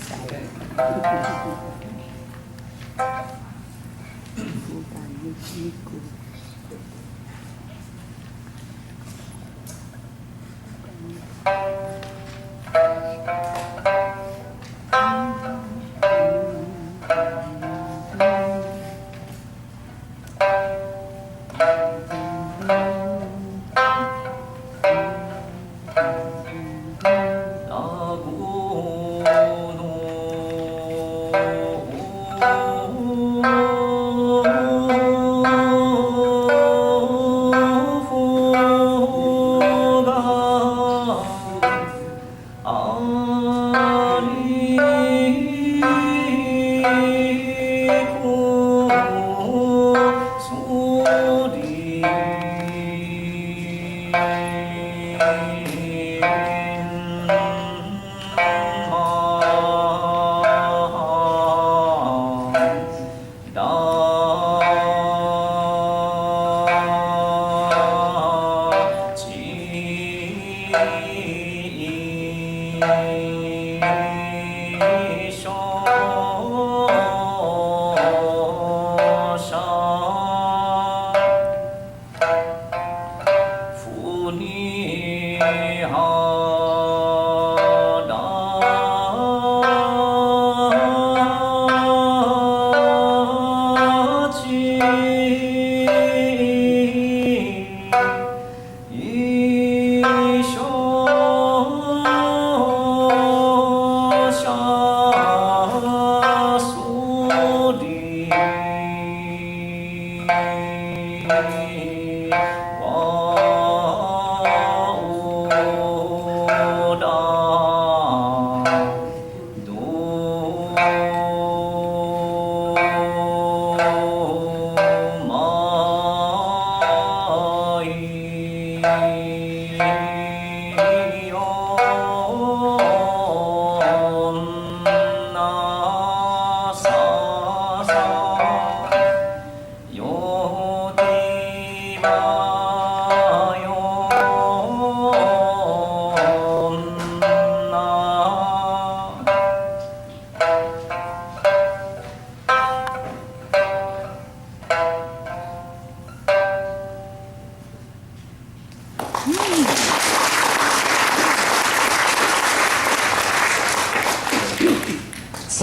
ใส่มีการมีกู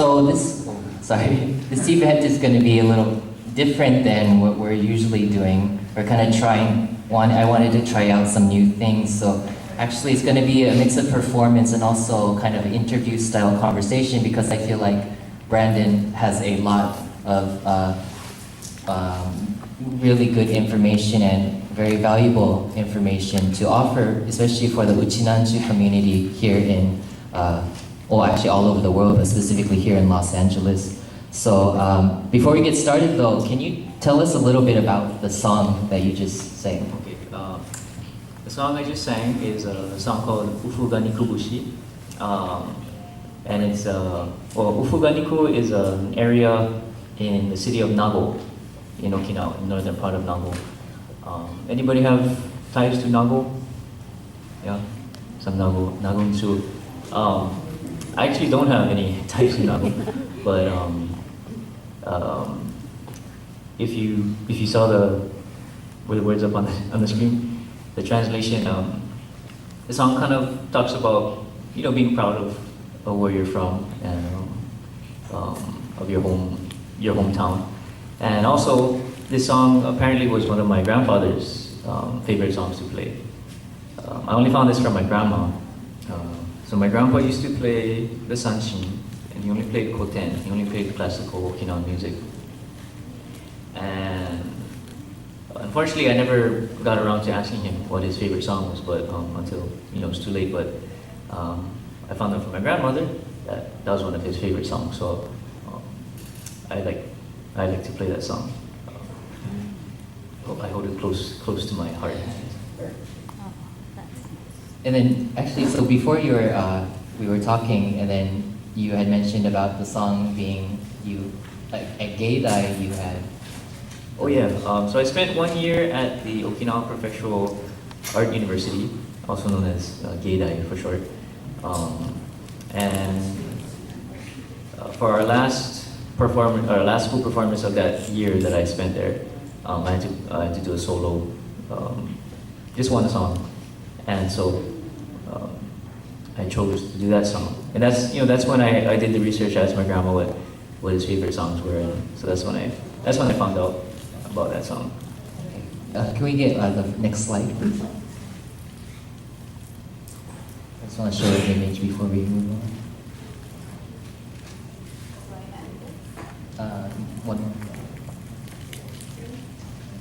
So this event is going to be a little different than what we're usually doing. We're kind of I wanted to try out some new things. So actually it's going to be a mix of performance and also kind of interview style conversation, because I feel like Brandon has a lot of really good information and very valuable information to offer, especially for the Uchinanju community here in actually all over the world, but specifically here in Los Angeles. So before we get started though, can you tell us a little bit about the song that you just sang? Okay, the song I just sang is a song called Ufuganiku Bushi. And it's, Ufuganiku is an area in the city of Nago, in Okinawa, in northern part of Nago. Anybody have ties to Nago? Yeah, some Nago too. I actually don't have any ties to Nago, but if you saw the words up on the screen, the translation, the song kind of talks about being proud of where you're from and of your hometown. And also, this song apparently was one of my grandfather's favorite songs to play. I only found this from my grandma. So my grandpa used to play the sanshin, and he only played koten. He only played classical Okinawan music. And unfortunately, I never got around to asking him what his favorite song was, but until it's too late. But I found out from my grandmother that was one of his favorite songs. So I like to play that song. I hold it close to my heart. And then actually, so before we were talking, and then you had mentioned about the song being at Geidai you had. Oh yeah, so I spent 1 year at the Okinawa Prefectural Art University, also known as Geidai for short. And for our last performance, our last school performance of that year that I spent there, I had to do a solo, just one song, and so I chose to do that song. And that's when I did the research. I asked my grandma what his favorite songs were, and so that's when I found out about that song. Can we get the next slide, please? I just want to show an image before we move on. One more.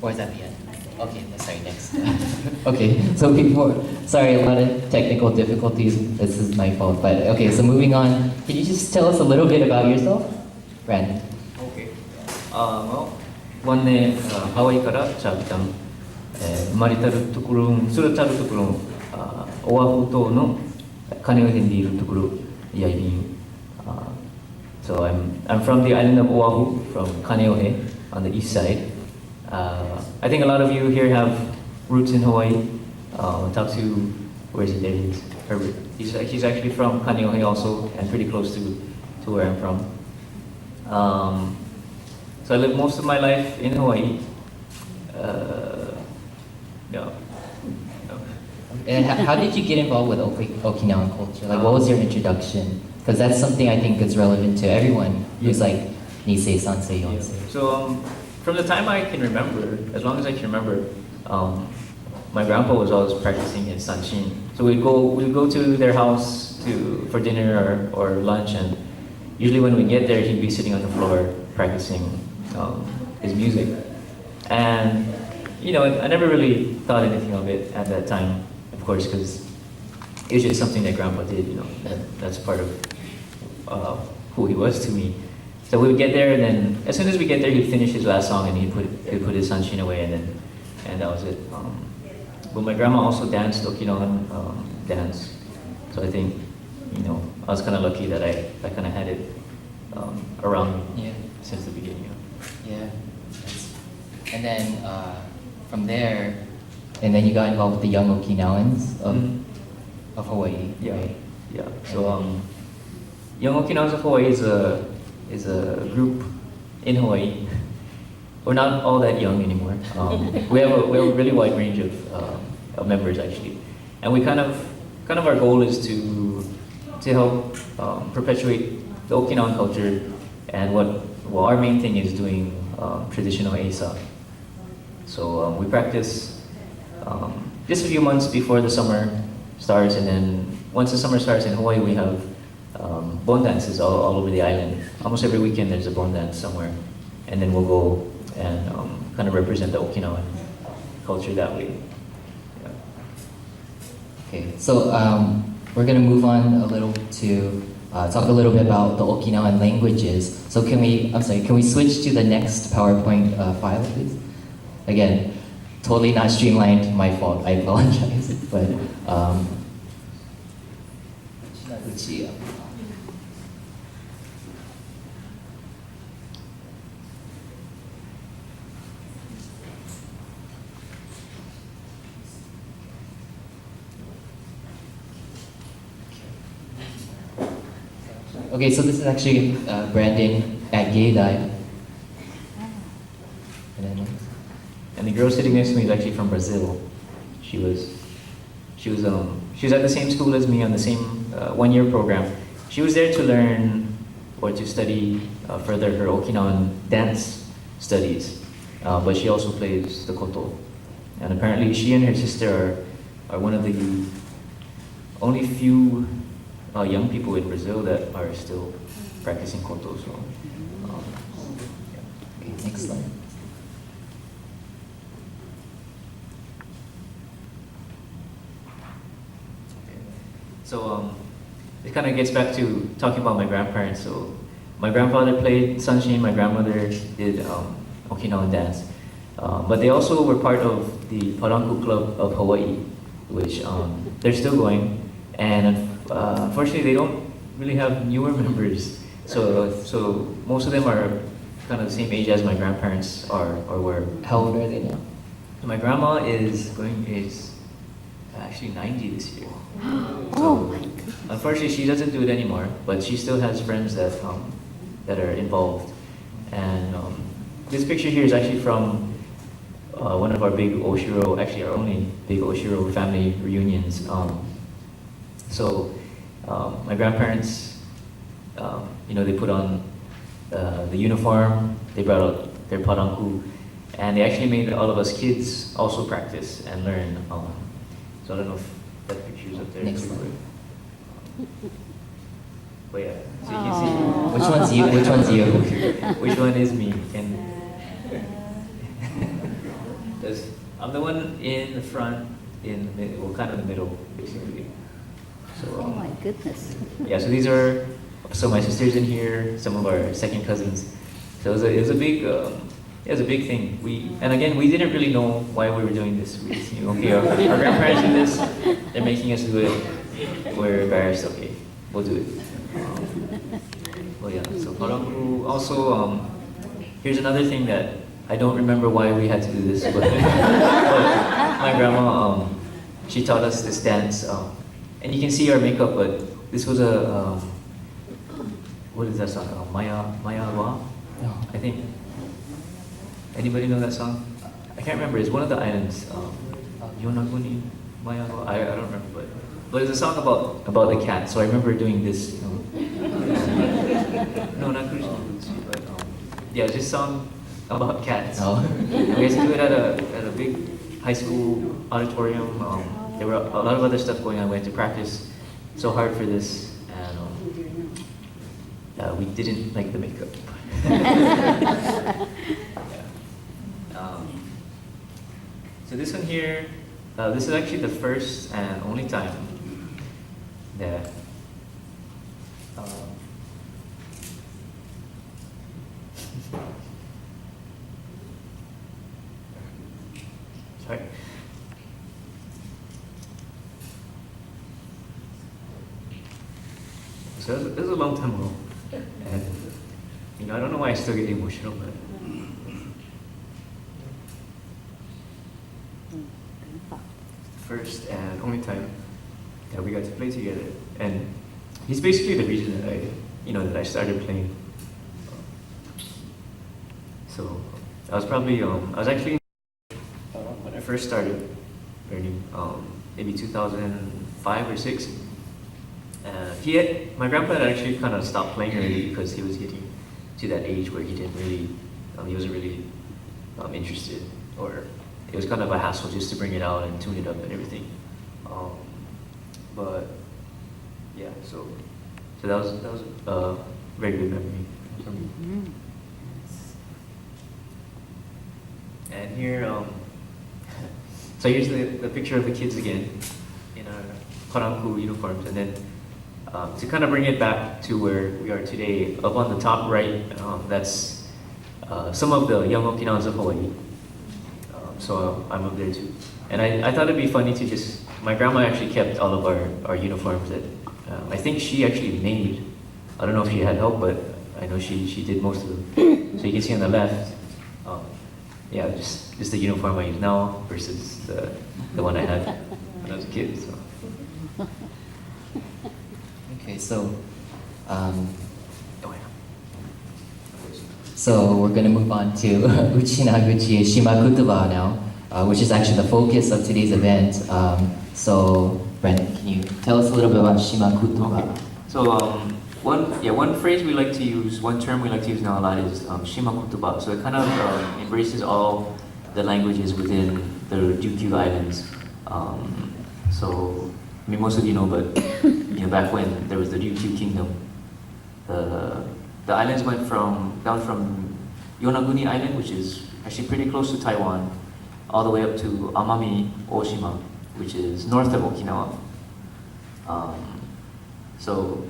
Or is that the end? Okay, sorry, next. Okay, so sorry, a lot of technical difficulties. This is my fault, but okay, so moving on. Can you just tell us a little bit about yourself? Brandon. Okay. Well, 1年ハワイからチャービタン、生まれたるところ、するたるところ、オアフ島の金をへんでいるところ、やいびん。So I'm from the island of Oahu, from Kaneohe on the east side. I think a lot of you here have roots in Hawaii. Talk to, where is he? There he is. Herbert. He's actually from Kaneohe also, and pretty close to where I'm from. So I lived most of my life in Hawaii. No. And how did you get involved with Okinawan culture? Like, what was your introduction? Because that's something I think is relevant to everyone who's like Nisei, Sansei, Yonsei. So from the time I can remember, as long as I can remember, my grandpa was always practicing his sanshin. So we'd go to their house for dinner or lunch, and usually when we get there, he'd be sitting on the floor practicing his music. And I never really thought anything of it at that time, of course, because it was just something that grandpa did. That's part of who he was to me. So we would get there, and then as soon as we get there, he'd finish his last song, and he'd put his sanshin away, and that was it. But my grandma also danced Okinawan dance, so I think I was kind of lucky that I kind of had it around me since the beginning. Yeah. And then from there, and then you got involved with the Young Okinawans of Hawaii. Yeah, right? yeah. So Young Okinawans of Hawaii is a group in Hawaii. We're not all that young anymore. We have a really wide range of members actually, and we kind of our goal is to help perpetuate the Okinawan culture, and our main thing is doing traditional Eisa. So we practice just a few months before the summer starts, and then once the summer starts in Hawaii, we have bon dances all over the island. Almost every weekend there's a bon dance somewhere, and then we'll go and kind of represent the Okinawan culture that way. Yeah. Okay, so we're going to move on a little to talk a little bit about the Okinawan languages. So can we switch to the next PowerPoint file, please? Again, totally not streamlined, my fault, I apologize. But, okay, so this is actually Brandon at Gaydai. And the girl sitting next to me is actually from Brazil. She was at the same school as me on the same one-year program. She was there to learn or to study further her Okinawan dance studies, but she also plays the koto. And apparently she and her sister are one of the only few young people in Brazil that are still practicing koto. So, okay, next slide. So it kind of gets back to talking about my grandparents. So my grandfather played sanshin, my grandmother did Okinawan dance. But they also were part of the Paranku Club of Hawaii, which they're still going. And unfortunately, they don't really have newer members. So most of them are kind of the same age as my grandparents are or were. How old are they now? My grandma is actually 90 this year. Oh my goodness. Unfortunately, she doesn't do it anymore, but she still has friends that that are involved. And this picture here is actually from one of our big Oshiro, actually our only big Oshiro family reunions. So my grandparents, they put on the uniform, they brought out their paranku, and they actually made all of us kids also practice and learn. So I don't know if that picture's up there. Next slide. But yeah, so you can see. Which one's you? Which one's you? Which one is me? And I'm the one in the front, kind of the middle, basically. So, Oh my goodness. yeah, so these are my sisters in here, some of our second cousins. So it was a big thing. And again, we didn't really know why we were doing this. We just knew, okay, our grandparents do this, they're making us do it. We're embarrassed, okay, we'll do it. Well, yeah, so paranku. Also, here's another thing that I don't remember why we had to do this, but my grandma, she taught us this dance. And you can see our makeup, but this was what is that song? Maya Wa? No. I think. Anybody know that song? I can't remember. It's one of the islands. Yonaguni Maya Wa? I don't remember, but it's a song about the cat. So I remember doing this. No, not Krishna, but yeah, this song about cats. Oh. We had to do it at a big high school auditorium. There were a lot of other stuff going on. We had to practice so hard for this, and we didn't like the makeup. So this one here, this is actually the first and only time that sorry. So it was a long time ago, and I don't know why I still get emotional, but first and only time that we got to play together, and he's basically the reason that I started playing. So I was actually when I first started learning, maybe 2005 or 6. My grandpa had actually kind of stopped playing already because he was getting to that age where he wasn't really interested, or it was kind of a hassle just to bring it out and tune it up and everything. But yeah, so that was a very good memory for me. And here, so here's the picture of the kids again in our paranku uniforms, and then to kind of bring it back to where we are today, up on the top right, that's some of the young Okinawans of Hawaii. So I'm up there too. And I thought it'd be funny to my grandma actually kept all of our uniforms that I think she actually made. I don't know if she had help, but I know she did most of them. So you can see on the left, yeah, just the uniform I use now versus the one I had when I was a kid. So. Okay, so so we're going to move on to Uchinaguchi Shimakutuba now, which is actually the focus of today's event. So Brent, can you tell us a little bit about Shimakutuba? Okay. So one phrase we like to use, one term we like to use now a lot is Shimakutuba. So it kind of embraces all the languages within the Ryukyu Islands. So I mean, most of you know, but back when there was the Ryukyu Kingdom, the islands went down from Yonaguni Island, which is actually pretty close to Taiwan, all the way up to Amami Oshima, which is north of Okinawa. So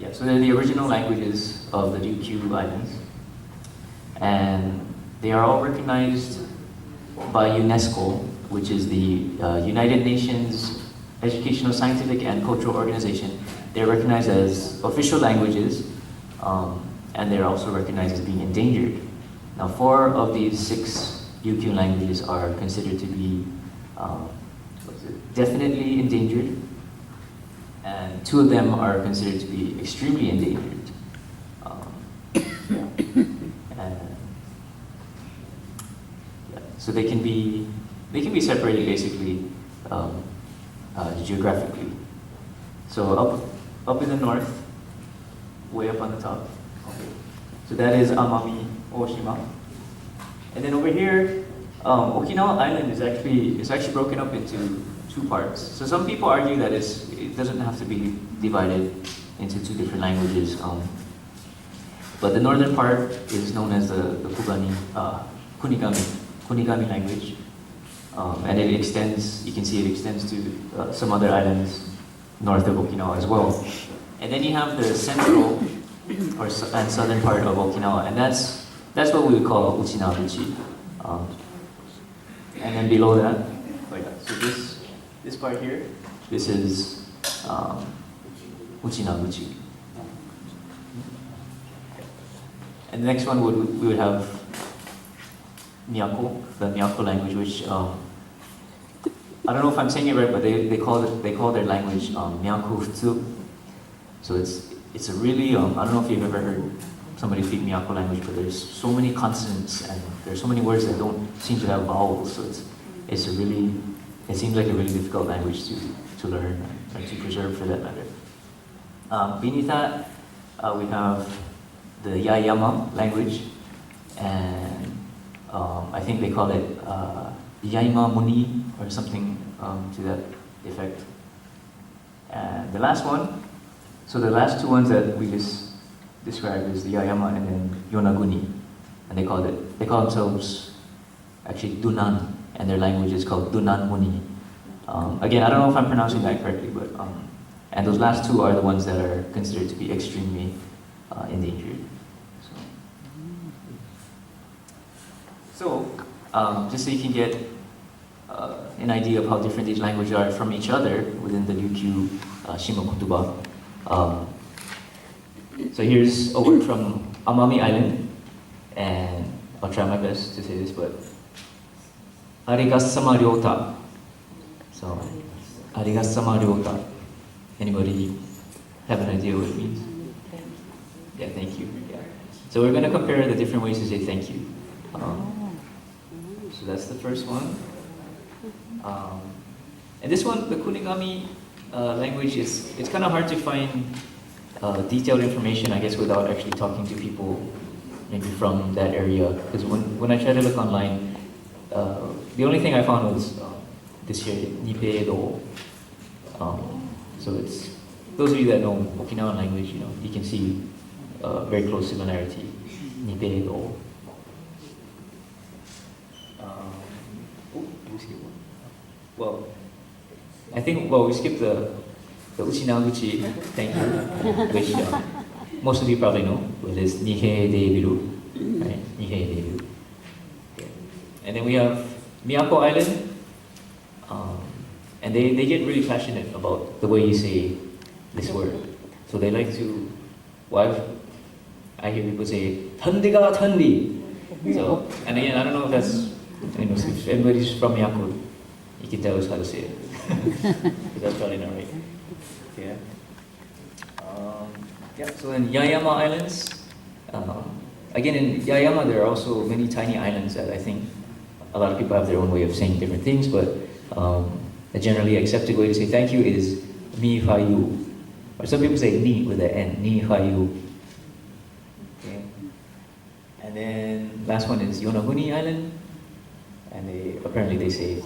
they're the original languages of the Ryukyu Islands, and they are all recognized by UNESCO, which is the United Nations Educational, Scientific, and Cultural Organization. They're recognized as official languages, and they're also recognized as being endangered. Now, 4 of these 6 Ryukyu languages are considered to be definitely endangered, and 2 of them are considered to be extremely endangered. And, yeah, so they can be separated basically geographically. So up in the north, way up on the top. Okay. So that is Amami Oshima. And then over here, Okinawa Island is actually broken up into 2 parts. So some people argue that it doesn't have to be divided into 2 different languages. But the northern part is known as the Kunigami language. And it extends, you can see it extends to some other islands north of Okinawa as well. And then you have the central and southern part of Okinawa, and that's what we would call Uchinaguchi. And then below that, so this part here, this is Uchinaguchi. And the next one we would have Miyako, the Miyako language, which I don't know if I'm saying it right, but they call their language Miyako Futsu. So it's a really I don't know if you've ever heard somebody speak Miyako language, but there's so many consonants and there's so many words that don't seem to have vowels. So it seems like a really difficult language to learn and to preserve for that matter. Beneath that, we have the Yaeyama language, and I think they call it Yaima Muni or something to that effect. And the last one, so the last 2 ones that we just described is the Yaeyama and then Yonaguni, and they call themselves actually Dunan, and their language is called Dunan Muni. Again, I don't know if I'm pronouncing that correctly, but and those last 2 are the ones that are considered to be extremely endangered. So just so you can get an idea of how different these languages are from each other within the Ryukyu Shima Kotuba. So here's a word from Amami Island, and I'll try my best to say this, but Arigasama Ryota. So, Arigasama Ryota. Anybody have an idea what it means? Yeah, thank you. Yeah. So we're going to compare the different ways to say thank you. So that's the first one. And this one, the Kunigami language, it's kind of hard to find detailed information, I guess, without actually talking to people maybe from that area. Because when I tried to look online, the only thing I found was this here, Nippeido. So it's, those of you that know Okinawan language, you can see very close similarity. Nippeido. Well, I think, we skipped the Uchinaguchi, thank you, which most of you probably know, which is Nihei Deibiru, right? Nihei Deibiru. And then we have Miyako Island, and they get really passionate about the way you say this word. So they like to, I hear people say, Tandiga Tandi. So, and again, I don't know if that's, if everybody's from Miyako, you can tell us how to say it. Because that's probably not right. Yeah. So in Yaeyama Islands, again in Yaeyama there are also many tiny islands that I think a lot of people have their own way of saying different things, but a generally accepted way to say thank you is ni fayu. Or some people say ni with an N, ni fayu. Okay. And then last one is Yonaguni Island, and apparently they say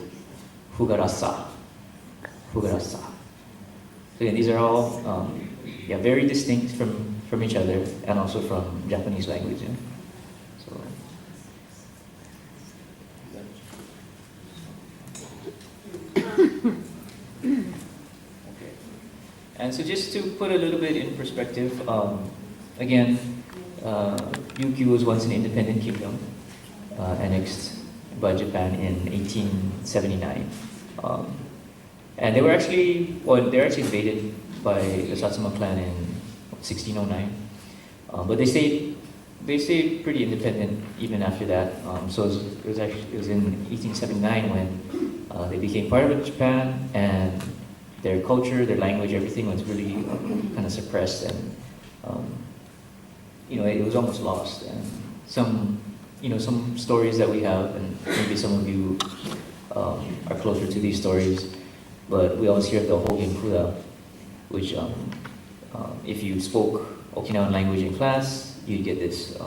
Fugarasa. Fugarasa. So again, these are all very distinct from each other and also from Japanese language. Yeah? So, okay. And so just to put a little bit in perspective, again, Ryukyu was once an independent kingdom, annexed by Japan in 1879. And they're actually invaded by the Satsuma clan in 1609. But they stayed pretty independent even after that. So it was in 1879 when they became part of Japan, and their culture, their language, everything was really kind of suppressed, and it was almost lost. And some stories that we have, and maybe some of you are closer to these stories, but we always hear the Hogen Kura, which if you spoke Okinawan language in class, you'd get this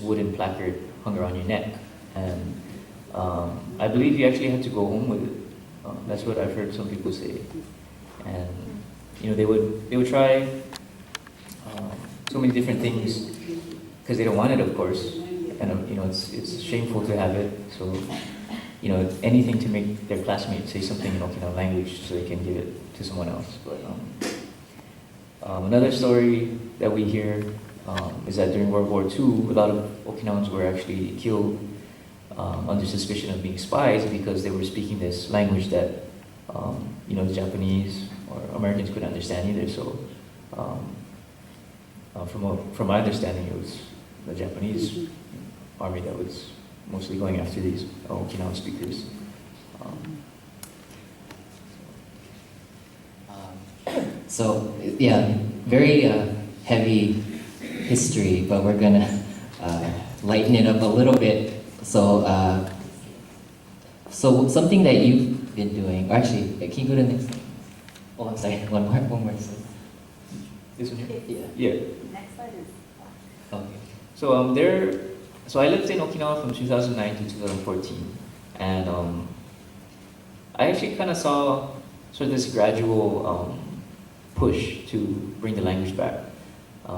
wooden placard hung around your neck, and I believe you actually had to go home with it. That's what I've heard some people say, and they would try so many different things because they don't want it, of course, and it's shameful to have it. So anything to make their classmates say something in Okinawan language so they can give it to someone else. But another story that we hear is that during World War II, a lot of Okinawans were actually killed under suspicion of being spies because they were speaking this language that the Japanese or Americans couldn't understand either. So from my understanding, it was the Japanese army that was mostly going after these Okinawan speakers. So yeah, very heavy history, but we're gonna lighten it up a little bit. So something that you've been doing, or actually, can you go to the next slide? Oh, I'm sorry, one more slide. This one here? Yeah. Yeah. Next slide is. Okay. So I lived in Okinawa from 2009 to 2014, and I actually kind of saw sort of this gradual push to bring the language back.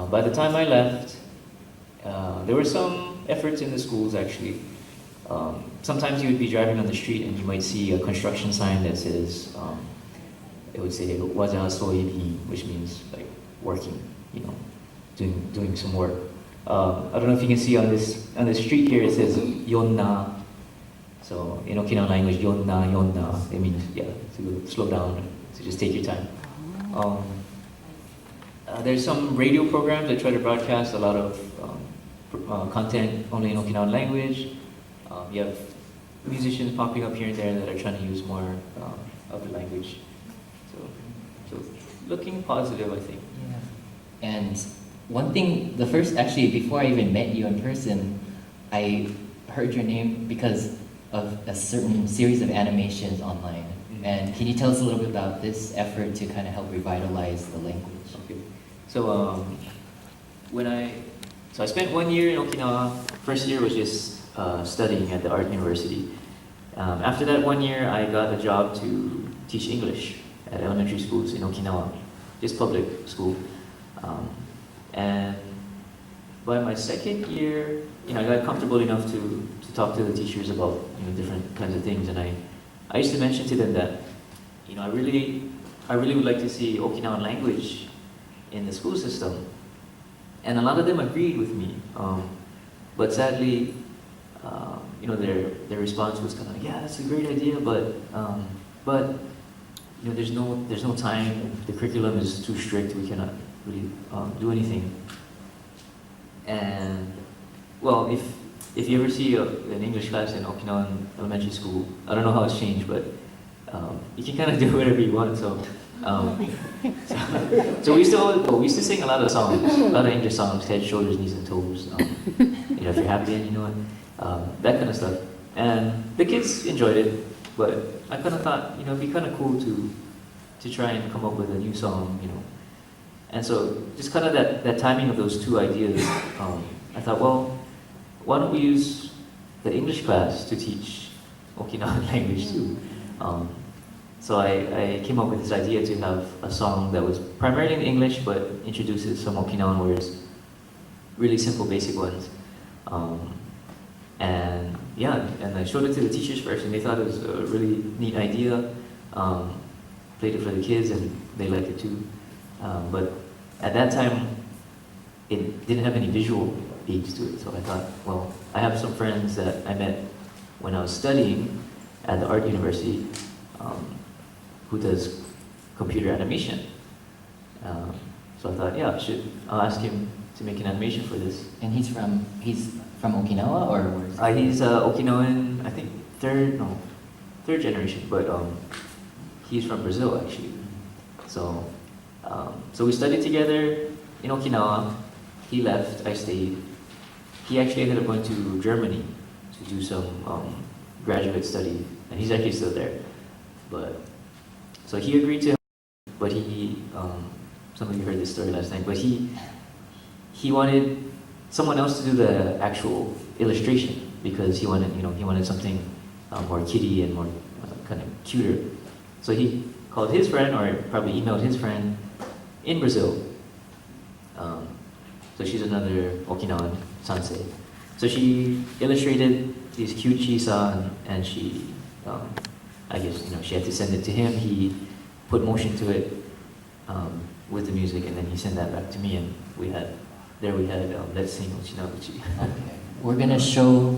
By the time I left, there were some efforts in the schools actually. Sometimes you would be driving on the street and you might see a construction sign that says, it would say "waja soibi," which means like working, doing some work. I don't know if you can see on this street here, it says "yonna." So in Okinawan language, "yonna," it means to slow down, to just take your time. There's some radio programs that try to broadcast a lot of content only in Okinawan language. You have musicians popping up here and there that are trying to use more of the language. So looking positive, I think. Yeah. And one thing, actually, before I even met you in person, I heard your name because of a certain series of animations online. Mm-hmm. And can you tell us a little bit about this effort to kind of help revitalize the language? Okay. So I spent 1 year in Okinawa. First year was just studying at the art university. After that 1 year, I got a job to teach English at elementary schools in Okinawa, just public school. And by my second year, I got comfortable enough to talk to the teachers about different kinds of things, and I used to mention to them that I really would like to see Okinawan language in the school system, and a lot of them agreed with me. But sadly, their response was kind of like, yeah, that's a great idea, but there's no time. The curriculum is too strict. We cannot really do anything. And well, if you ever see an English class in Okinawan elementary school, I don't know how it's changed, but you can kind of do whatever you want. So we used to sing a lot of songs, a lot of English songs, head, shoulders, knees, and toes. If you're happy and that kind of stuff. And the kids enjoyed it, but I kind of thought, it'd be kind of cool to try and come up with a new song, And so just kind of that timing of those two ideas, I thought, well, why don't we use the English class to teach Okinawan language too? So I came up with this idea to have a song that was primarily in English, but introduces some Okinawan words, really simple, basic ones. And I showed it to the teachers first, and they thought it was a really neat idea. Played it for the kids, and they liked it too. But at that time, it didn't have any visual aids to it. So I thought, well, I have some friends that I met when I was studying at the art university, who does computer animation. So I thought, I'll ask him to make an animation for this. And he's from Okinawa, or where is he? He's Okinawan, I think third generation, but he's from Brazil actually. So, so we studied together in Okinawa. He left, I stayed. He actually ended up going to Germany to do some graduate study, and he's actually still there. But so he agreed to, but he, some of you heard this story last night, but he wanted someone else to do the actual illustration because he wanted, he wanted something more kiddie and more kind of cuter. So he called his friend, or probably emailed his friend in Brazil. So she's another Okinawan sansei. So she illustrated these cute chisa, and she, I guess, she had to send it to him. He put motion to it with the music, and then he sent that back to me, and we had Let's Sing Uchinaguchi. Okay. We're gonna show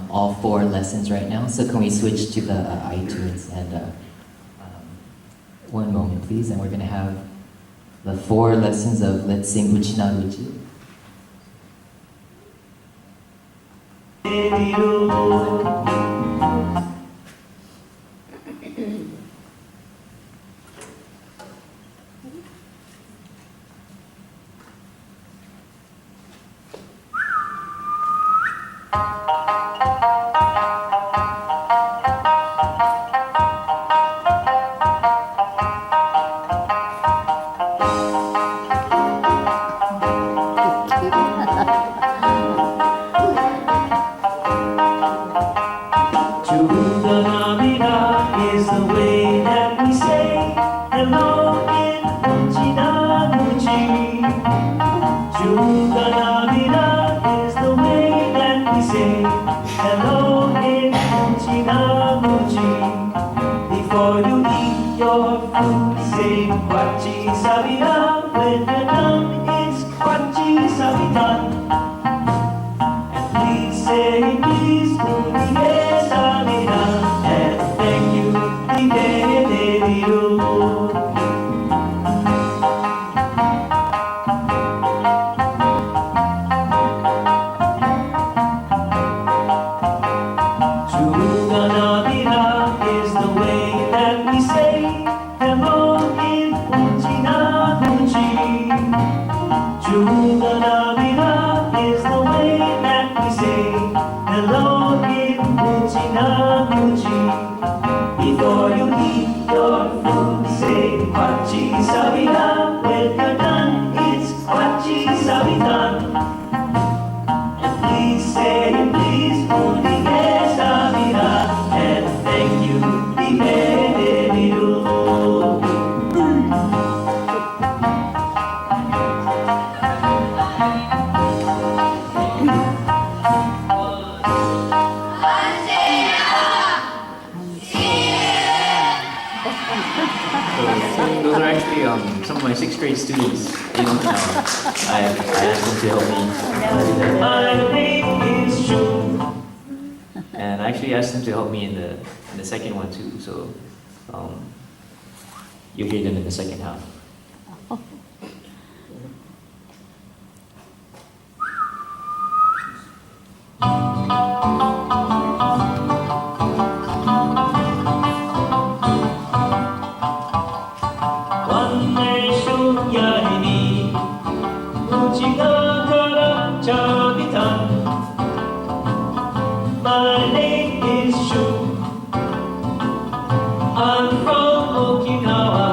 all 4 lessons right now. So can we switch to the iTunes and one moment, please? And we're gonna have the 4 lessons of Let's Sing Uchinaguchi. Is the way that we say hello in Uchinaguchi. Chuga Navida is the way that we say hello in Uchinaguchi. Before you eat your food, say Kwachi Sabida. When you're done, it's Kwachi Sabidan. And please say please, Unie Sabida. Before you eat your food, say Kwachi Sabida. When you're done, it's Kwachi Sabidan. And please say please, Unie Sabida. And thank you, Ibedebidu. Those are actually some of my 6th grade students in Okinawa. I asked them to help me. My name is Shu. And I actually asked them to help me in the second one too. So you'll hear them in the second half. My name is Shu. I'm from Okinawa.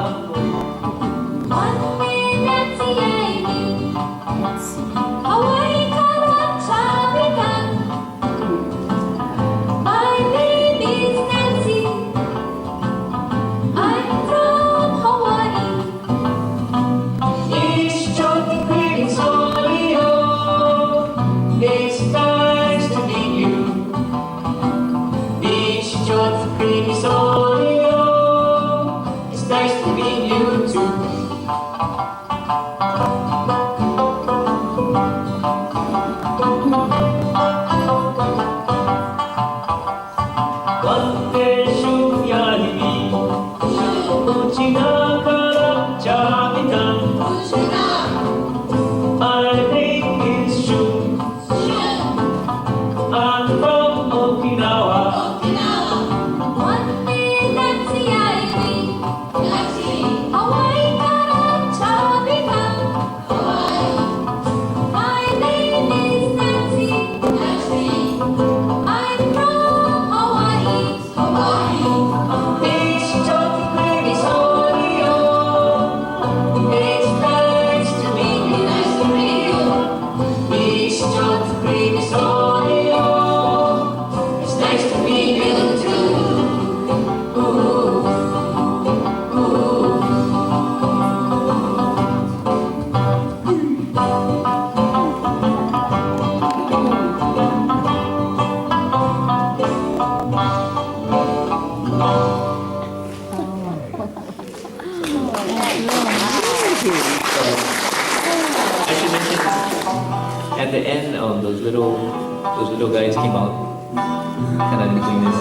at the end, those little guys came out, kind of doing this.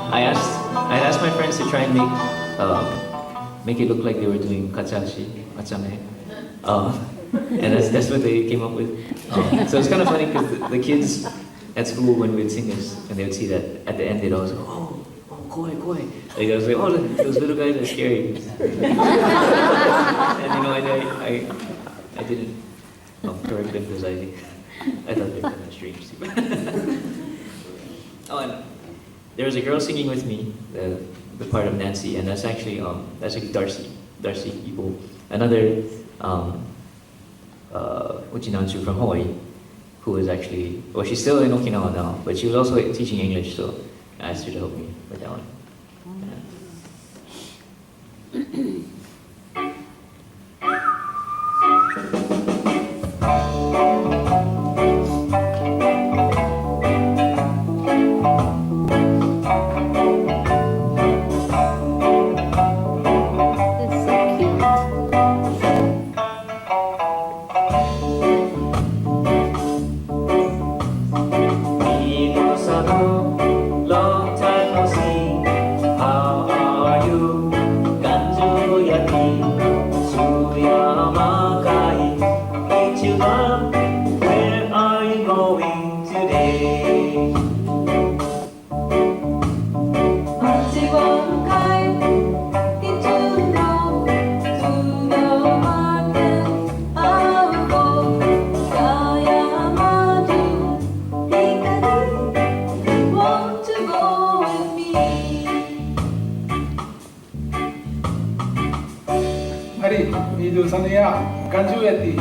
I asked my friends to try and make it look like they were doing kachame. And that's what they came up with. So it's kind of funny because the kids at school, when we'd sing this, and they would see that at the end, they'd always go, oh, koi. Like I was like, oh, look, those little guys are scary. And I didn't correct them because I thought they were kind of strange too. Oh, and there was a girl singing with me, the part of Nancy, and that's actually Darcy Ibo, another Uchinanchu from Hawaii, who was actually, well, she's still in Okinawa now, but she was also teaching English, so I asked her to help me with that one. Where are you going today? Mari, itu sana ya, ganju yati.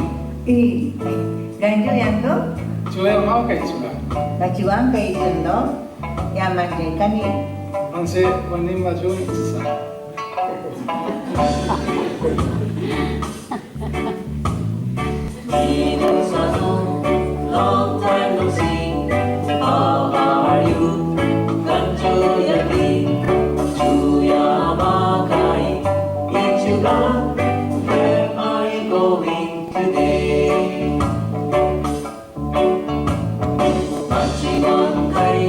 Ganju yang tu, Jual mau kayak juga. bajuan ke itu no, yang macam kani. Anse wani maju isa. Long time no see. How are you? Kanjuyaki, Chuyamakai, Ichiban. Where are you going today? Machiwankai,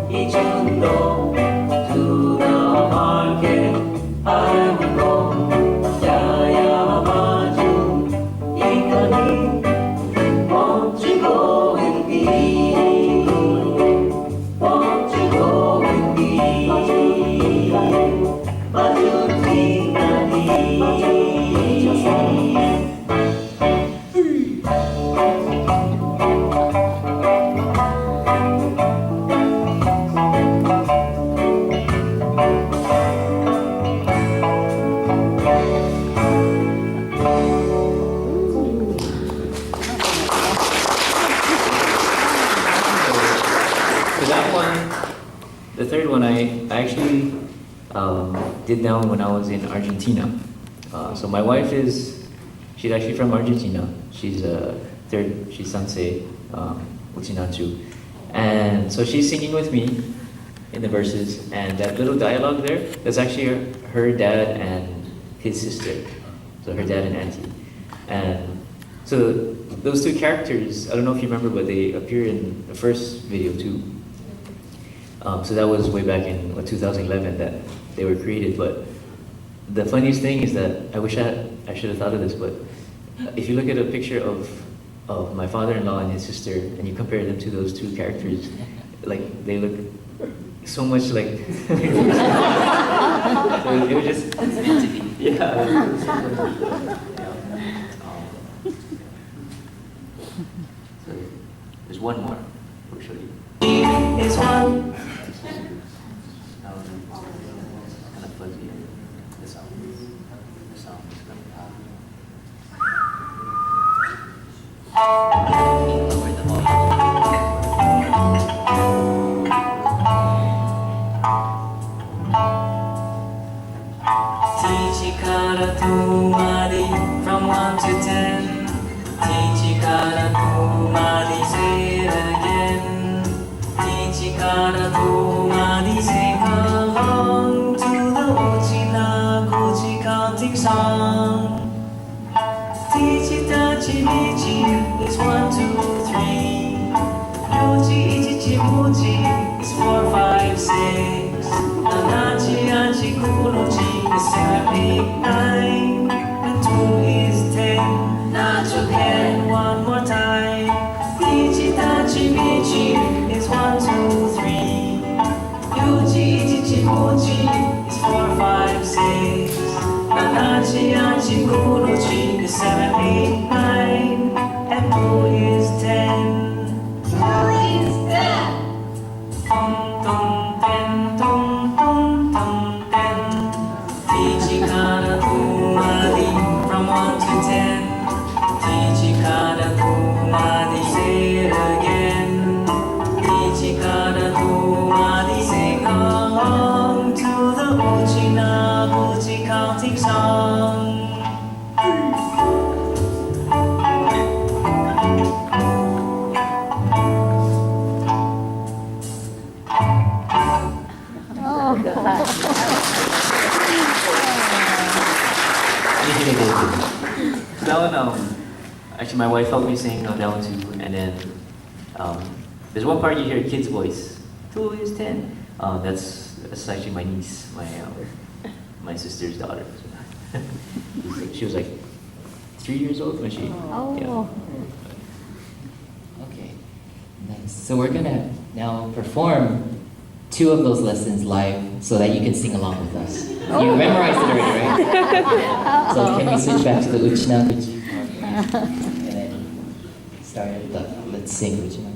Ichundo, to the market I will go. Yayamaju, Ikani. Won't you go with me? Won't you go with me? Majutinani. So that one, the third one, I actually did that one when I was in Argentina. So my wife she's actually from Argentina. She's she's Sansei, Uchinanchu. And so she's singing with me in the verses, and that little dialogue there, that's actually her dad and his sister. So her dad and auntie. And so those two characters, I don't know if you remember, but they appear in the first video too. So that was way back in 2011 that they were created. But the funniest thing is that I wish I should have thought of this, but if you look at a picture of my father-in-law and his sister, and you compare them to those two characters, like they look so much like. So it was just. It's meant to be. Yeah. So there's one more. We'll show you. Is one. Kind of fuzzy. The sound is coming out. Lower the Tichikara to Madi from 1 to 10. Tichikara to Madi, say it again. Tichikara to Madi, sing along to the Ochina Koji counting song. Tichi Tachi Michi is make 9, and 2 is 10. Not Japan, one more time. Ichi, tachi, michi is 1, 2, 3. Yuji, ichi, mochi is 4, 5, 6. Nanachi, achi, kurochi is 7, 8, 9. And 2 is 10. Tum tum ten, tum tum tum ten. Ichikara kumari from 1 to 10. Ichikara kumari, say it again. Ichikara kumari, sing along to the Uchinabuchi counting song. That one, actually, my wife helped me sing on that one too. And then there's one part you hear a kid's voice. 2 is 10. That's actually my niece, my sister's daughter. She was like 3 years old when she. Oh. Okay, nice. So we're gonna now perform 2 of those lessons live so that you can sing along with us. You memorized it already, right? So can we switch back to the Uchinaguchi? And then start at the, let's sing Uchinaguchi.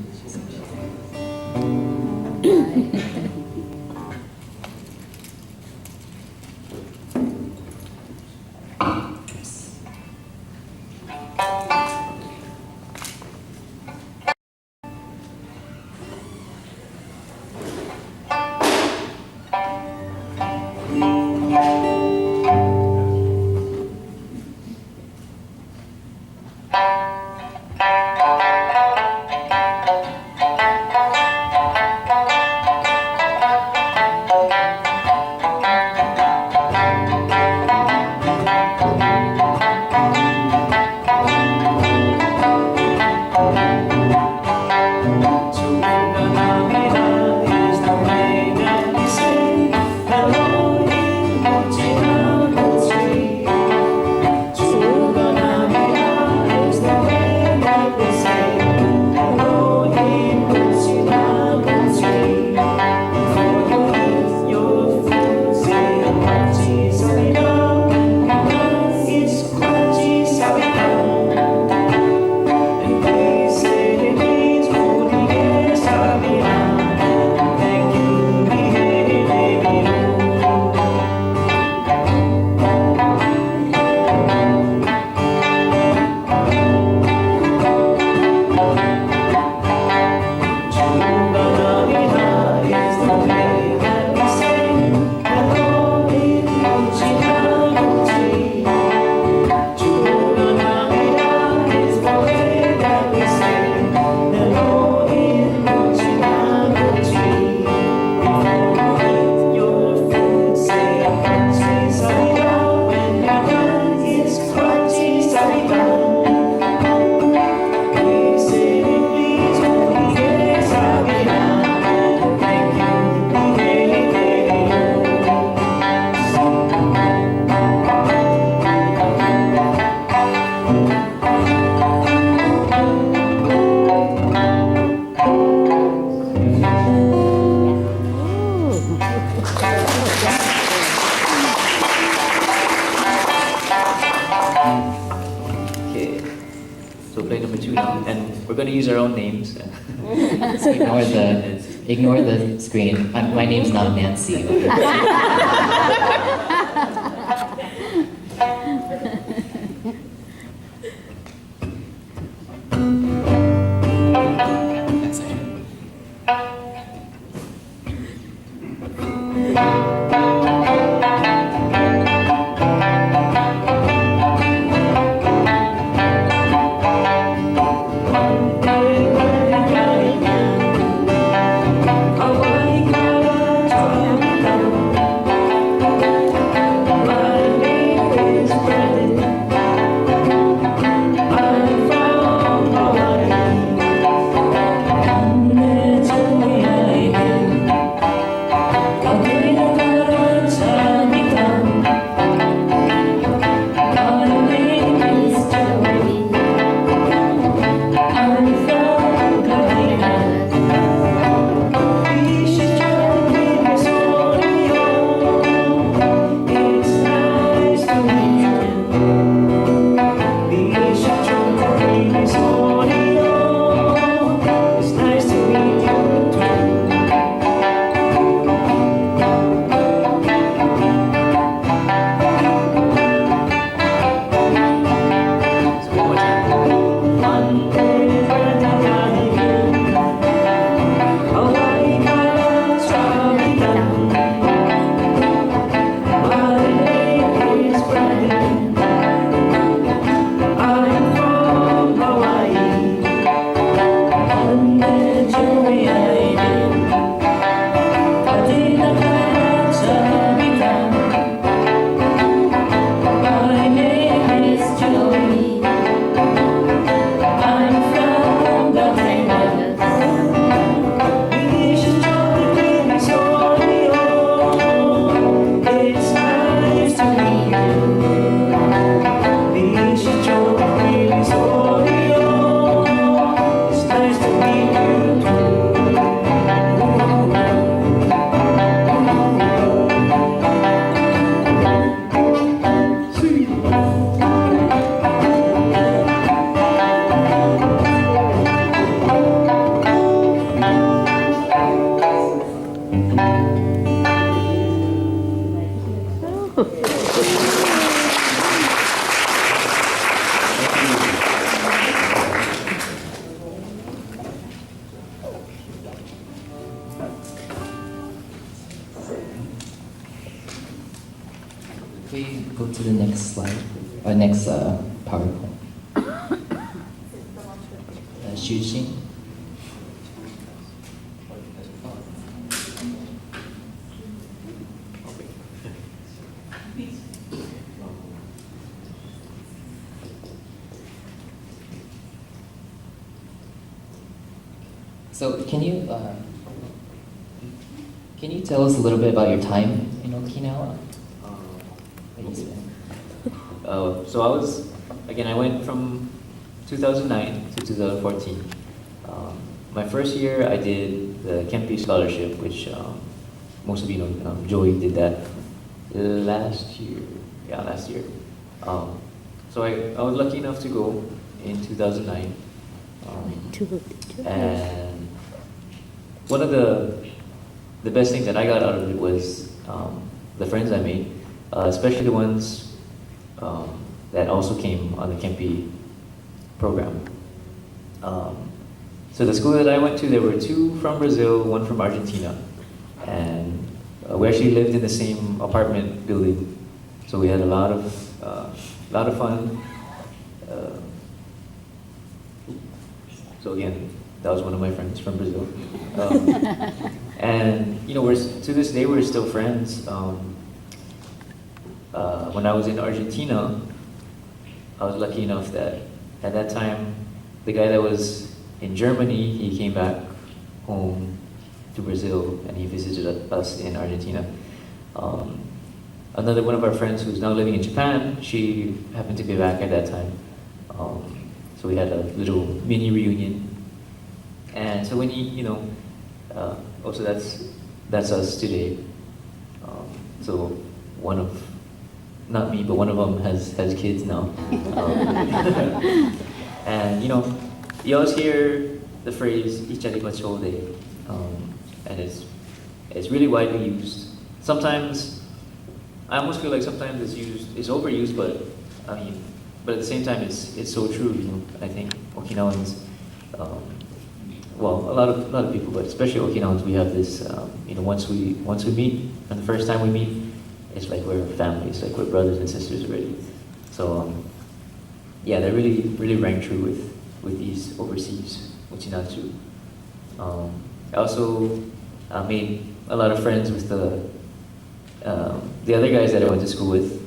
We're going to use our own names. Ignore the screen. My name's not Nancy. to the next slide, or next PowerPoint. Shushin. So can you tell us a little bit about your time in Okinawa? That you spent? So I went from 2009 to 2014. My first year I did the Kempe Scholarship, which most of you know, Joey did that last year. Yeah, last year. So I was lucky enough to go in 2009. And one of the best things that I got out of it was the friends I made, especially the ones that also came on the Kempe program. So the school that I went to, there were 2 from Brazil, 1 from Argentina, and we actually lived in the same apartment building. So we had a lot of fun. So again, that was one of my friends from Brazil. And you know, to this day we're still friends. When I was in Argentina, I was lucky enough that at that time, the guy that was in Germany, he came back home to Brazil and he visited us in Argentina. Another one of our friends who's now living in Japan, she happened to be back at that time. So we had a little mini reunion. And so when also that's us today. So not me, but one of them has kids now. And you know, you always hear the phrase "ichari machode," and it's really widely used. Sometimes I almost feel like sometimes it's overused, but at the same time it's so true. You know, I think Okinawans, well, a lot of people, but especially Okinawans, we have this. You know, once we meet, and the first time we meet, it's like we're family. It's like we're brothers and sisters already. So yeah, that really rang true with these overseas uchinatsu. I also made a lot of friends with the other guys that I went to school with.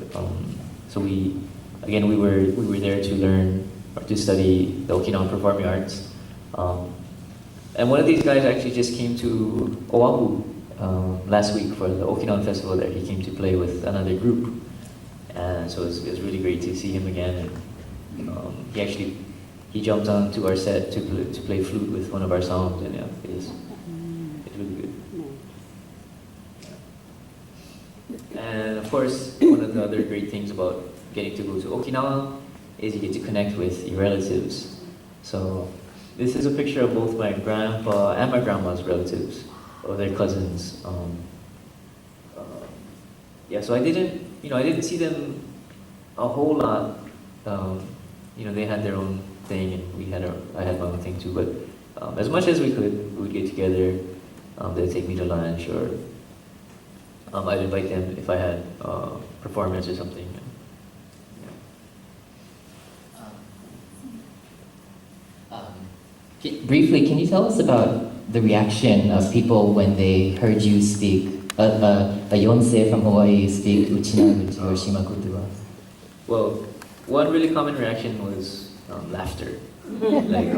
So we were there to learn or to study the Okinawan Performing Arts. And one of these guys actually just came to Oahu last week for the Okinawan Festival there. He came to play with another group. And so it was really great to see him again. And he jumped onto our set to play flute with one of our songs, and yeah, it's really good. And of course, one of the other great things about getting to go to Okinawa is you get to connect with your relatives. So this is a picture of both my grandpa and my grandma's relatives, or their cousins. Yeah, so I didn't see them a whole lot. You know, they had their own thing, and I had my own thing too. But as much as we could, we would get together. They'd take me to lunch, or I'd invite them if I had performance or something. Briefly, can you tell us about the reaction of people when they heard you speak, a Yonsei from Hawaii speak Uchinaguchi or Shimakutua? Well, one really common reaction was laughter. Like,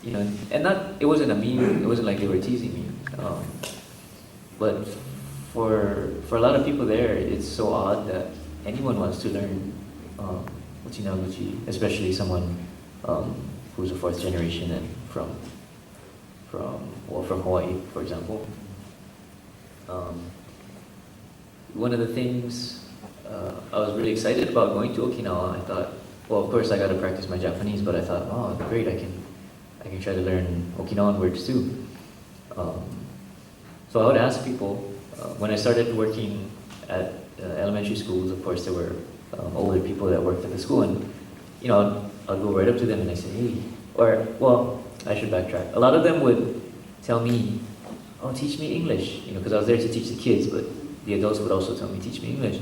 you know, and it wasn't a meme, it wasn't like they were teasing me. But for a lot of people there, it's so odd that anyone wants to learn Uchinaguchi, especially someone who's a 4th generation and from Hawaii, for example. One of the things I was really excited about going to Okinawa. I thought, well, of course I got to practice my Japanese, but I thought, oh, great, I can try to learn Okinawan words too. So I would ask people, when I started working at elementary schools, of course there were older people that worked at the school, and you know, I'd go right up to them and I say, hey, well, I should backtrack. A lot of them would tell me, oh, teach me English, you know, because I was there to teach the kids, but the adults would also tell me, teach me English.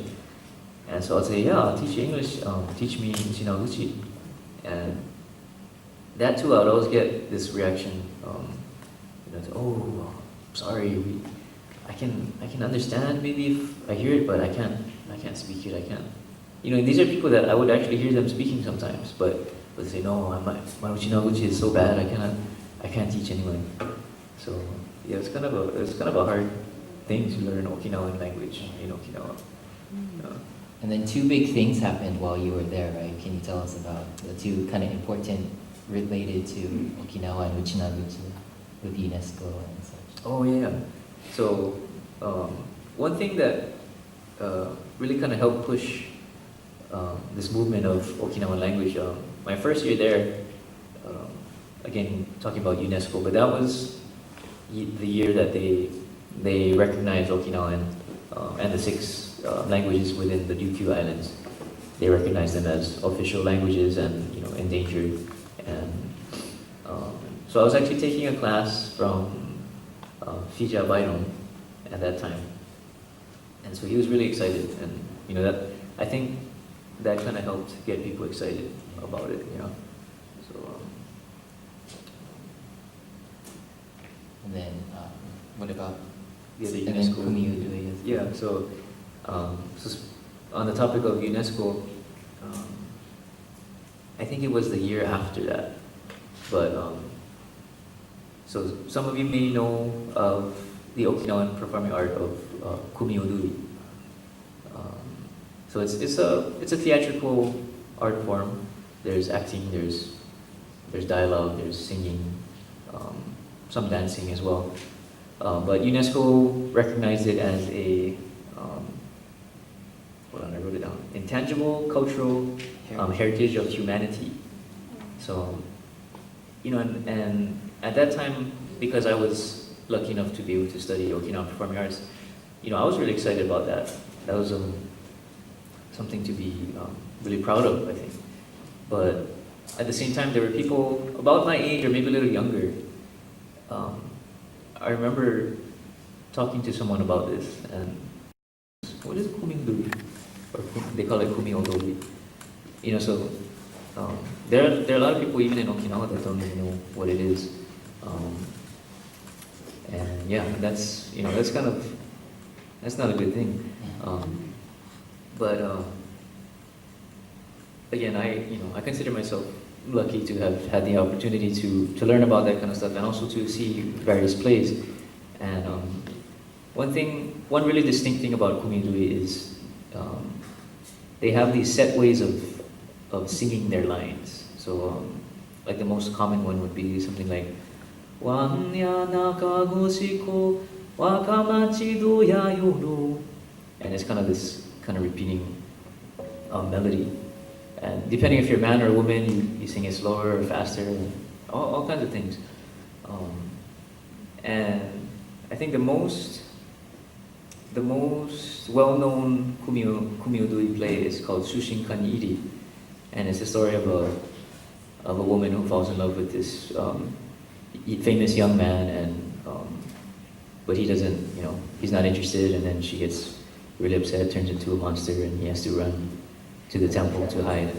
And so I'll say, yeah, I'll teach you English, teach me Uchinaguchi. And that too, I would always get this reaction, oh, sorry, I can understand maybe if I hear it, but I can't speak it, I can't. These are people that I would actually hear them speaking sometimes, but they say, no, my Uchinaguchi is so bad, I can't teach anyone. So yeah, it's kind of a hard thing to learn Okinawan language in Okinawa. And then two big things happened while you were there, right? Can you tell us about the two kind of important related to Okinawa and Uchinaguchi with UNESCO and such? Oh yeah. So one thing that really kind of helped push this movement of Okinawan language, my first year there, again talking about UNESCO, but that was the year that they recognized Okinawan and the 6 languages within the Ryukyu Islands. They recognized them as official languages and endangered. And so I was actually taking a class from Fija Byron at that time, and so he was really excited, and that I think that kind of helped get people excited about it. So. And then what about The other and then UNESCO. Kumiudui? Yeah, so on the topic of UNESCO, I think it was the year after that. But so some of you may know of the Okinawan performing art of Kumiudui. So it's a theatrical art form. There's acting, there's dialogue, there's singing, some dancing as well. But UNESCO recognized it as a hold on, I wrote it down. Intangible cultural heritage of humanity. So, and at that time, because I was lucky enough to be able to study Okinawan Performing Arts, I was really excited about that. That was something to be really proud of, I think. But at the same time, there were people about my age or maybe a little younger. I remember talking to someone about this, and what is Kumiudui? Or they call it Kumiodori. So there are a lot of people even in Okinawa that don't even know what it is. And yeah, that's that's not a good thing. But again, I consider myself lucky to have had the opportunity to learn about that kind of stuff and also to see various plays. And one really distinct thing about Kumiudui is they have these set ways of singing their lines. So like the most common one would be something like Wanya nakagoshiko wakamachi doya yoru, and it's kind of this kind of repeating melody. And depending if you're a man or a woman, you sing it slower or faster, and all kinds of things. And I think the most well-known Kumiudui play is called Shushin Kaniiri, and it's the story of a woman who falls in love with this famous young man, and but he doesn't, he's not interested, and then she gets really upset, turns into a monster, and he has to run to the temple to hide.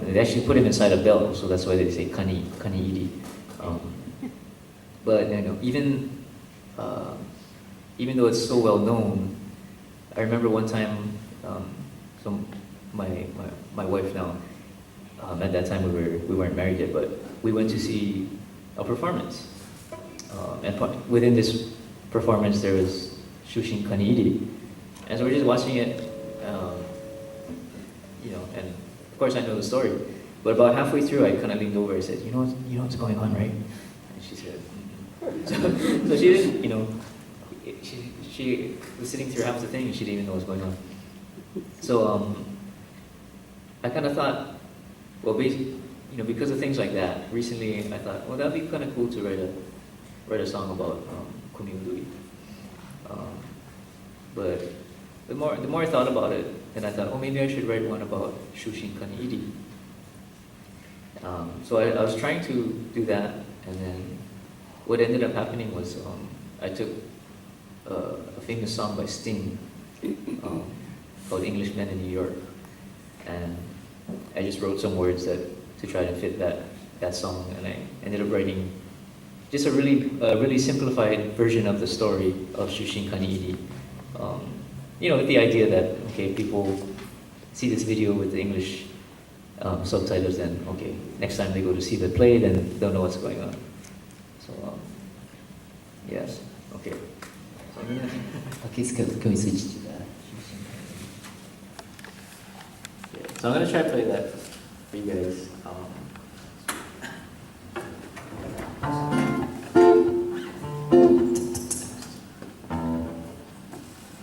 They actually put him inside a bell, so that's why they say Kaniiri. But even though it's so well known, I remember one time, so my wife now, at that time we weren't married yet, but we went to see a performance, and within this performance there was Shushin Kaniiri, and so we're just watching it, and of course I know the story, but about halfway through I kind of leaned over and said, you know what's going on, right? And she said, so she didn't, she was sitting through half the thing and she didn't even know what's going on. So I kind of thought, well, because of things like that, recently I thought, well, that'd be kind of cool to write a song about Kumiudui. But the more I thought about it, then I thought, oh, maybe I should write one about Shushin Kaniiri. So I was trying to do that, and then what ended up happening was I took a famous song by Sting, called Englishmen in New York, and I just wrote some words to try to fit that song, and I ended up writing just a really simplified version of the story of Shushin Kaniiri. With the idea that people see this video with the English subtitles, and next time they go to see the play, then they'll know what's going on. So yes, okay. So I'm gonna Okay, so can we switch to that? So I'm gonna try to play that for you guys.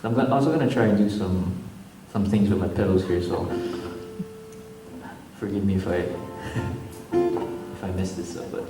I'm also gonna try and do some things with my pedals here, so forgive me if I mess this up, but.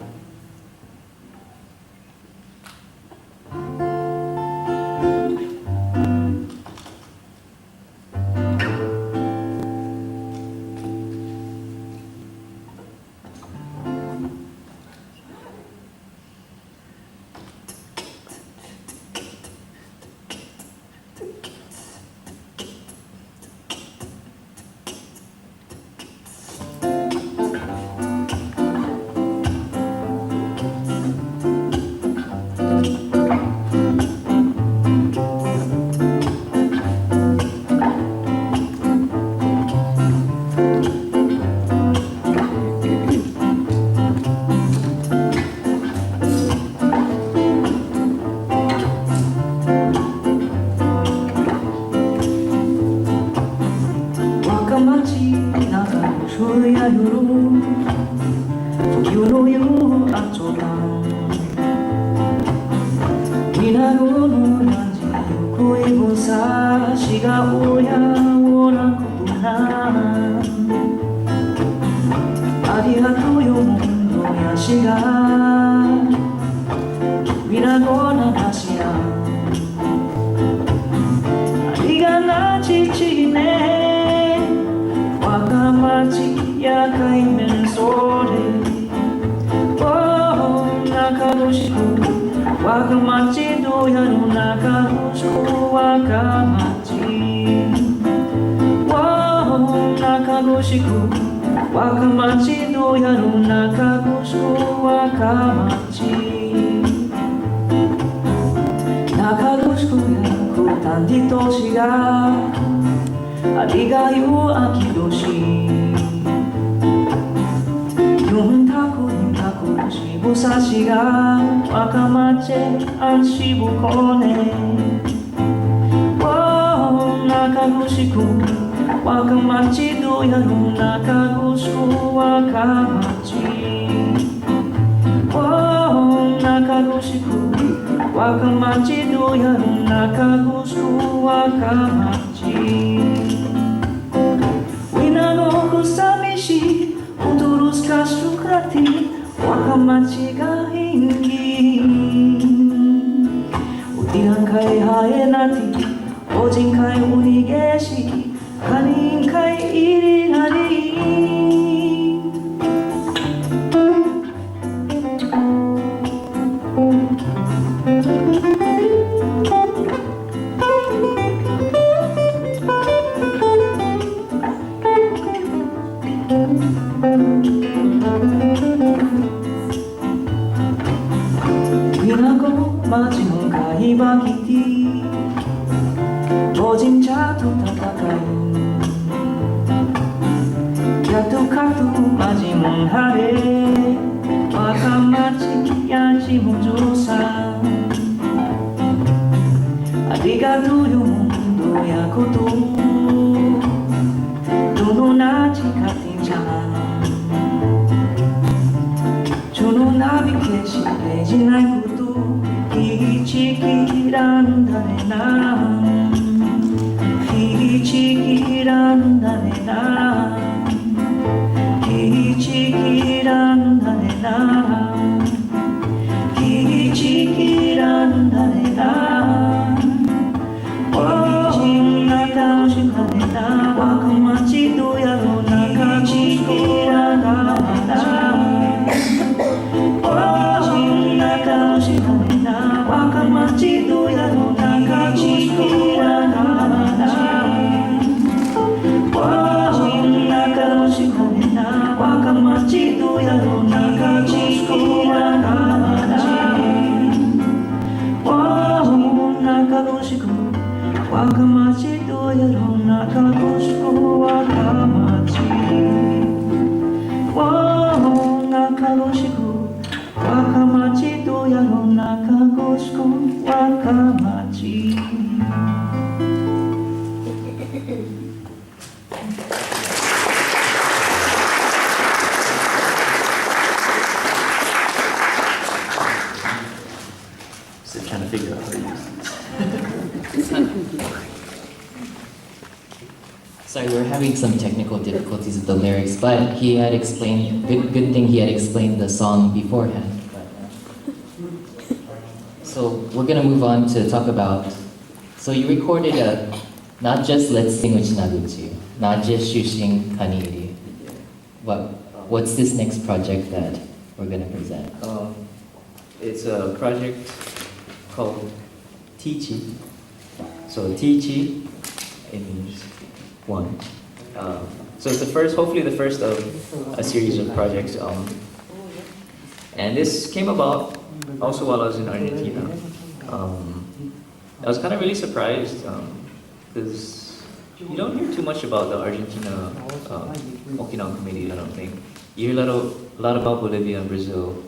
やろ中地区はなちわお中どしく若町どうやろ中どしく若町わお中どしく若町どうやろ中どしく若町 Still trying to figure out how to use Sorry, we're having some technical difficulties with the lyrics, but he had explained, good thing he had explained the song beforehand. So we're gonna move on to talk about, so you recorded not just Let's Sing Uchinaguchi, not just Shushin Kaniiri. What's this next project that we're gonna present? It's a project called Tichi. So Tichi, it means one. So it's the first, hopefully the first of a series of projects. And this came about also while I was in Argentina. I was kind of really surprised because you don't hear too much about the Argentina Okinawa community, I don't think. You hear a lot about Bolivia and Brazil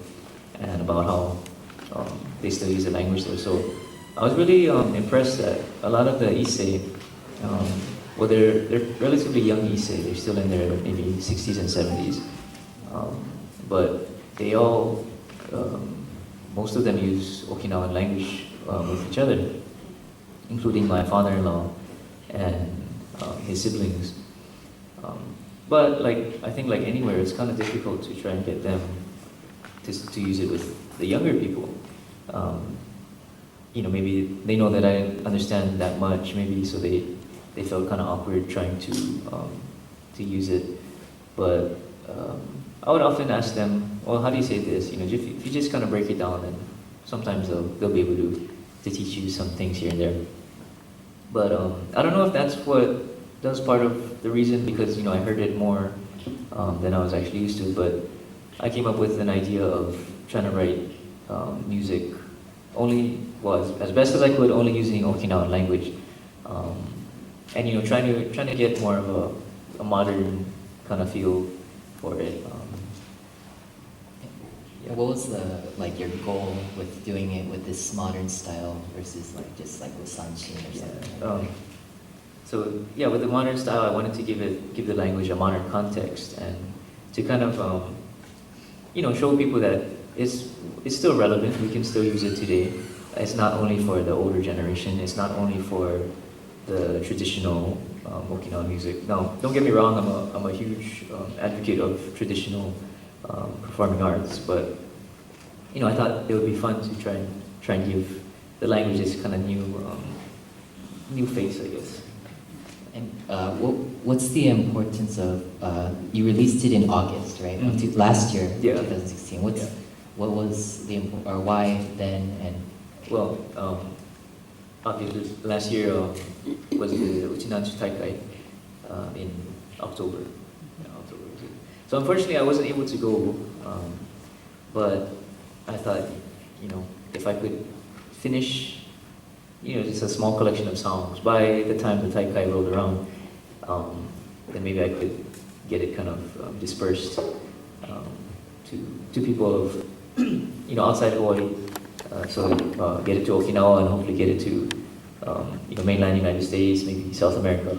and about how they still use the language there. So I was really impressed that a lot of the Issei, well, they're relatively young Issei, they're still in their maybe 60s and 70s, but they all, most of them use Okinawan language with each other, including my father-in-law and his siblings. But I think like anywhere, it's kind of difficult to try and get them to use it with the younger people. Maybe they know that I didn't understand that much, maybe, so they felt kind of awkward trying to use it. But I would often ask them, well, how do you say this? If you just kind of break it down, and sometimes they'll be able to teach you some things here and there. But I don't know if that was part of the reason, because I heard it more than I was actually used to. But I came up with an idea of trying to write music as best as I could, only using Okinawan language, and trying to get more of a modern kind of feel for it. What was your goal with doing it with this modern style versus just with Sanshin or something? So yeah, with the modern style, I wanted to give the language a modern context, and to kind of show people that it's still relevant. We can still use it today. It's not only for the older generation. It's not only for the traditional Okinawan music. Now, don't get me wrong. I'm a huge advocate of traditional performing arts, but I thought it would be fun to try and give the language this kind of new face, I guess. And what's the importance of, you released it in August, right? Mm-hmm. Last year, Yeah. 2016. What was or why then? And well, obviously last year was the Uchinanchu Taikai in October. Yeah, October. So unfortunately, I wasn't able to go, but I thought, if I could finish, just a small collection of songs by the time the Taikai rolled around, then maybe I could get it kind of dispersed to people of, outside Hawaii. So get it to Okinawa and hopefully get it to, mainland United States, maybe South America.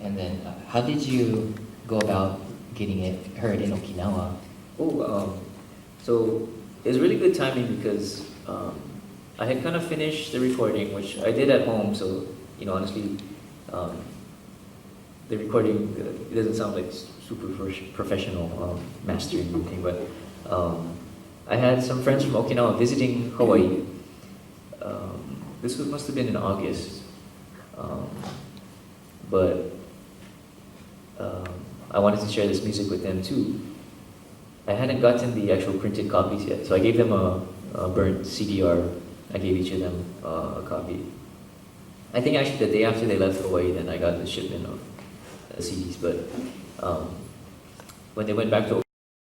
And then, how did you go about getting it heard in Okinawa? So it was really good timing because I had kind of finished the recording, which I did at home. So honestly, the recording it doesn't sound like super professional mastering or anything, but I had some friends from Okinawa visiting Hawaii. This must have been in August, but I wanted to share this music with them too. I hadn't gotten the actual printed copies yet, so I gave them a burnt CDR. I gave each of them a copy. I think actually the day after they left Hawaii, then I got the shipment of CDs. But when they went back to Okinawa,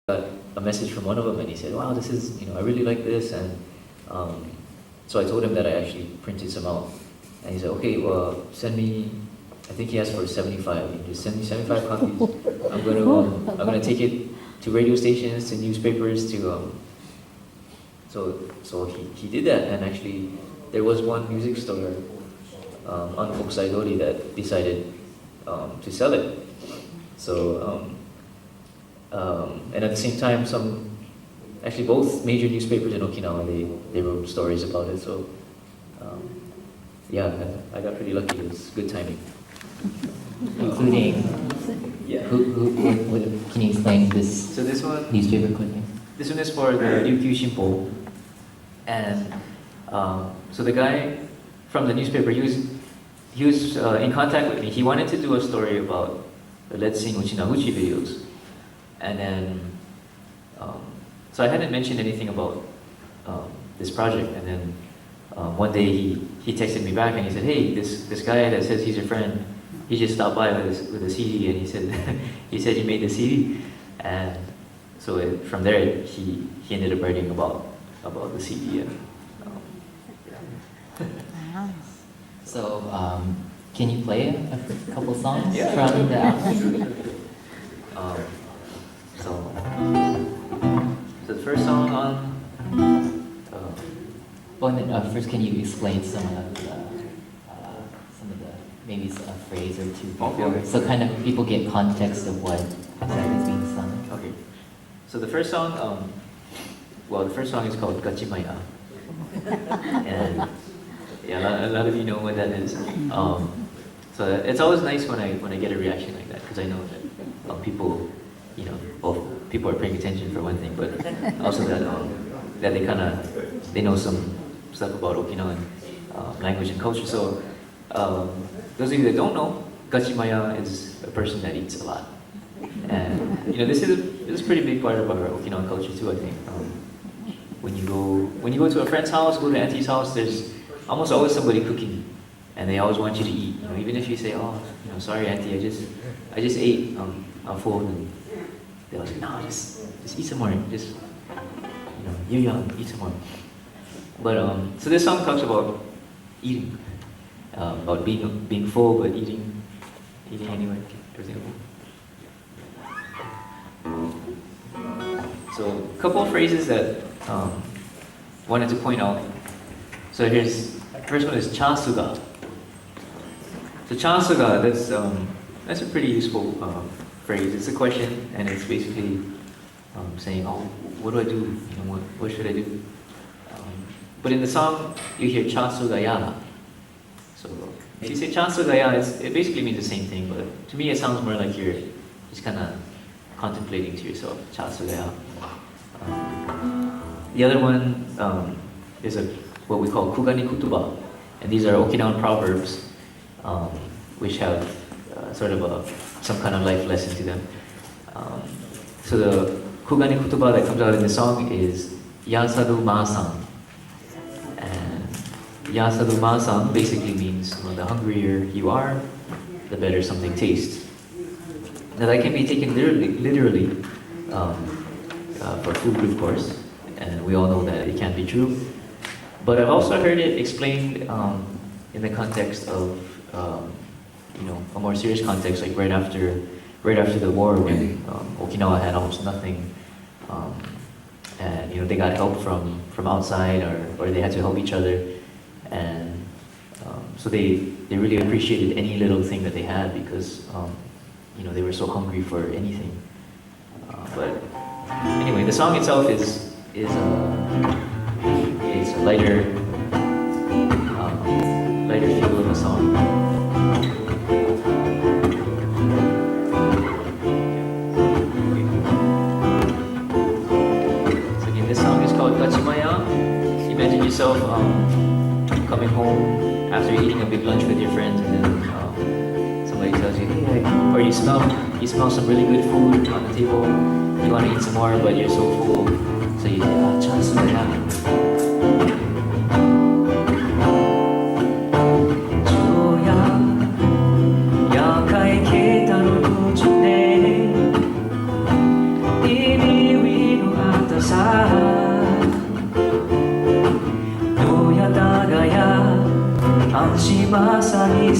got a message from one of them, and he said, "Wow, this is, I really like this." And so I told him that I actually printed some out, and he said, "Okay, well, send me." I think he asked for 75. He just send me 75 copies. I'm gonna take it to radio stations, to newspapers, to So he did that, and actually there was one music store on Oksaidori that decided to sell it. So and at the same time, actually both major newspapers in Okinawa, they wrote stories about it. So yeah, I got pretty lucky. It was good timing. Including, Yeah. what, can you explain this So this one newspaper clipping? This one is for the Ryukyu Shimpo, and so the guy from the newspaper, he was in contact with me. He wanted to do a story about the Let's Sing Uchi Naguchi videos, and then so I hadn't mentioned anything about this project, and then one day he texted me back and he said, "Hey, this guy that says he's your friend, he just stopped by with a CD, and he said he made the CD." And so from there, he ended up writing about the CD. And, So, can you play a couple songs Yeah. from the album? So the first song on. Well, and then, first, can you explain some of the maybe a phrase or two before, Okay. so kind of people get context of what exactly is being sung? Okay. So the first song, the first song is called Gachimaya. And yeah, a lot of you know what that is. So it's always nice when I get a reaction like that, because I know that people, people are paying attention for one thing, but also that they know some stuff about Okinawan language and culture. So those of you that don't know, Gachimaya is a person that eats a lot. And this is a pretty big part of our Okinawan culture too, I think. When you go to a friend's house, go to auntie's house, there's almost always somebody cooking, and they always want you to eat. Even if you say, "Oh, sorry, auntie, I just ate. I'm full," and they're like, "No, just eat some more. Just you're young, eat some more." But so this song talks about eating, about being full but eating anyway. Everything okay? So a couple of phrases that wanted to point out. So first one is chansuga. So chansuga, that's a pretty useful phrase. It's a question, and it's basically saying, "Oh, what do I do? What should I do?" But in the song, you hear chansuga ya. So if you say chansuga ya, it basically means the same thing. But to me, it sounds more like you're just kind of contemplating to yourself. Chansuga ya. The other one is what we call kugani kutuba, and these are Okinawan proverbs, which have sort of some kind of life lesson to them. So the kugani kutuba that comes out in the song is Yasadu Masan, and Yasadu Masan basically means the hungrier you are, the better something tastes. Now that can be taken literally for food, of course, and we all know that it can be true. But I've also heard it explained in the context of, a more serious context, like right after the war, when Okinawa had almost nothing, and they got help from outside, or they had to help each other, and so they really appreciated any little thing that they had, because they were so hungry for anything. But anyway, the song itself is a lighter feel of a song. So again, this song is called Gachimaya. Imagine yourself coming home after eating a big lunch with your friends, and then somebody tells you, "Hey," or you smell some really good food on the table. You want to eat some more, but you're so full, so you say, "Chansuga."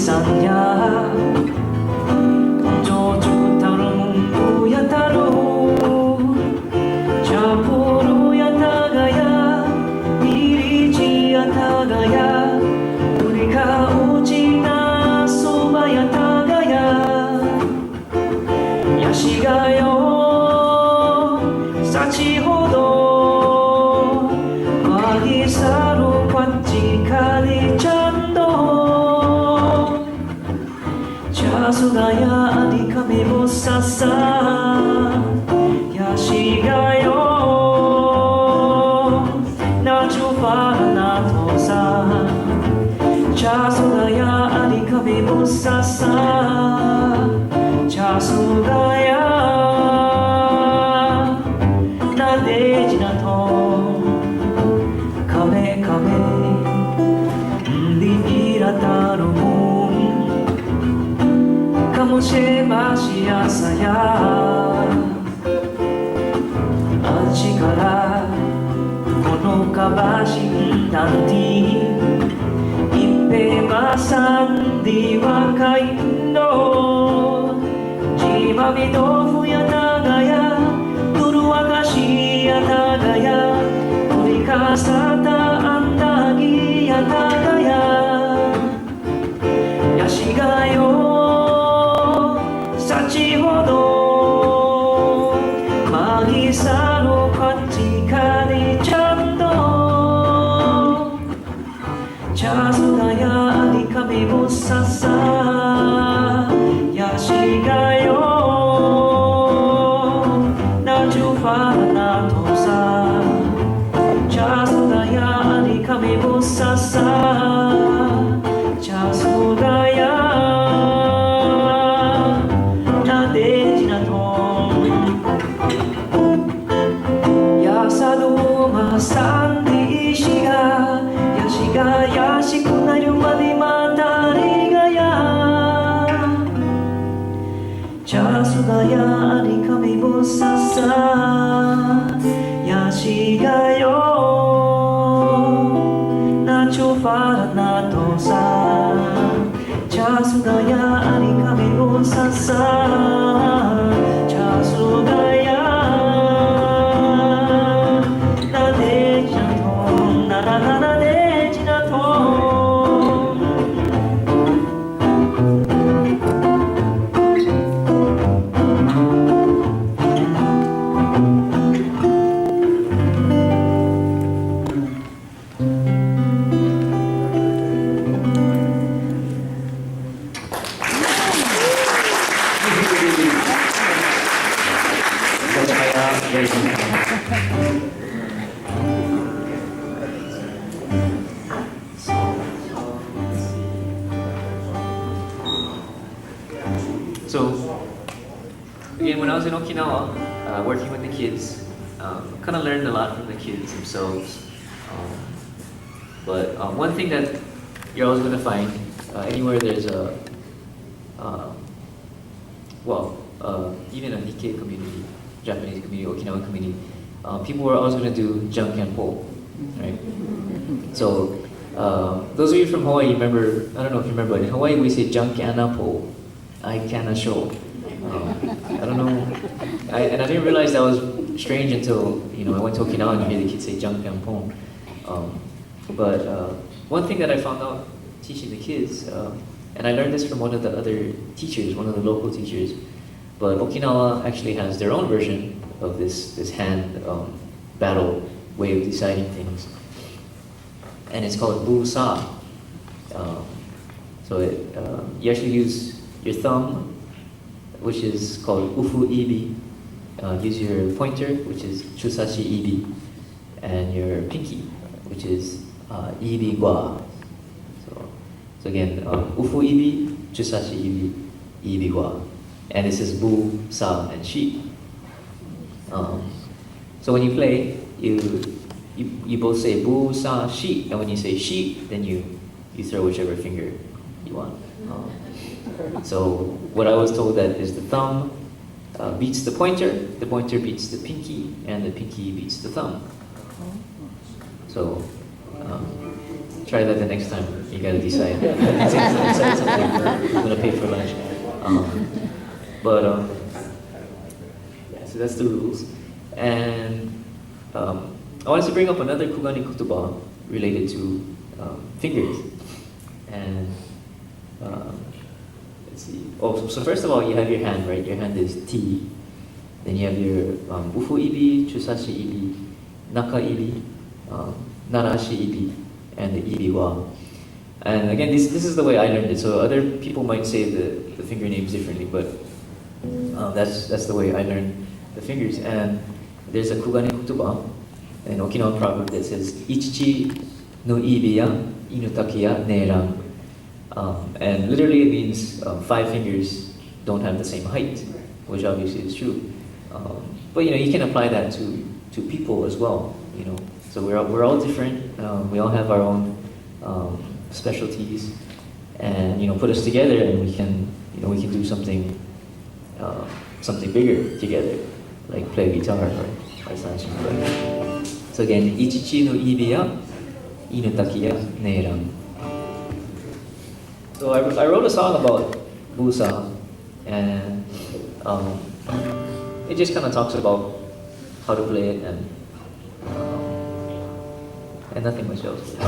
산야 저주 따름 우야 따루 자포로야 나가야 이리지야 나가야 우리가 오지나 소바야 나가야 야시가요 사치호도 마기사로 관지 가리찬도 자수가야 아디카미 못사사 야시가요 나주파나 도사 자수가야 아디카미 못사사 자수가야 나대지나통 카메 카메 니이라타루무 카모시마시아사야 아치카라 코노카바시 단티 이페마산 디와카인도 지마미도 후야 나가야 두루와가시야 나가야 우리가 사타 안다기야 나가야 야시가요 사치호도 마기사로 관지카니 찬도 자수가야 아디카미 못사사 야시가요 나주파나 도사 자수가야 아디카미 못사사 자수가야 나대지나통 야사도마 산디시가 야시가 야시쿠나류마디 마다리가야 자수가야 아리카미 못사사 야시가요 나초파나 도사 자수가야 아리카미 못사사 자수가야 나대지나통 나나나나대지나통 So, again, when I was in Okinawa, working with the kids, kind of learned a lot from the kids themselves. But one thing that you're always going to find anywhere there's a, even a Nikkei community, Japanese community, Okinawa community, people are always going to do junk and pull, right? So, those of you from Hawaii, remember, I don't know if you remember, but in Hawaii we say junk and pull. I cannot show. I don't know. And I didn't realize that was strange until I went to Okinawa and you hear the kids say junk and pon. But one thing that I found out teaching the kids, and I learned this from one of the other teachers, one of the local teachers, but Okinawa actually has their own version of this hand battle way of deciding things, and it's called bu-sa. So you actually use your thumb, which is called ufu-ibi, use your pointer, which is chusashi-ibi, and your pinky, which is ibi-gwa. So again, ufu-ibi, chusashi-ibi, ibi-gwa. And this is bu, sa, and shi. So when you play, you both say bu, sa, shi, and when you say shi, then you throw whichever finger you want. So what I was told that is the thumb beats the pointer beats the pinky, and the pinky beats the thumb. So try that the next time. You gotta decide. Decide something for who's gonna pay for lunch. Yeah, so that's the rules. And I wanted to bring up another Kugani Kutuba related to fingers. And let's see. Oh, so first of all, you have your hand, right? Your hand is T. Then you have your Ufu Ibi, Chusashi Ibi, Naka Ibi, Narashi Ibi, and the Ibi Wa. And again, this is the way I learned it. So other people might say the finger names differently, but that's the way I learned the fingers. And there's a Kugani Kutuba, an Okinawan proverb that says, Ichichi no Ibiya, Inutakiya Neran. And literally it means 5 fingers don't have the same height, which obviously is true. But you can apply that to people as well. So we're all different. We all have our own specialties, and put us together, and we can do something bigger together, like play guitar or something. So again, Ichichi no Ibiya, Inutakiya Neiran. So I wrote a song about Busa, and it just kind of talks about how to play it and nothing much else. 「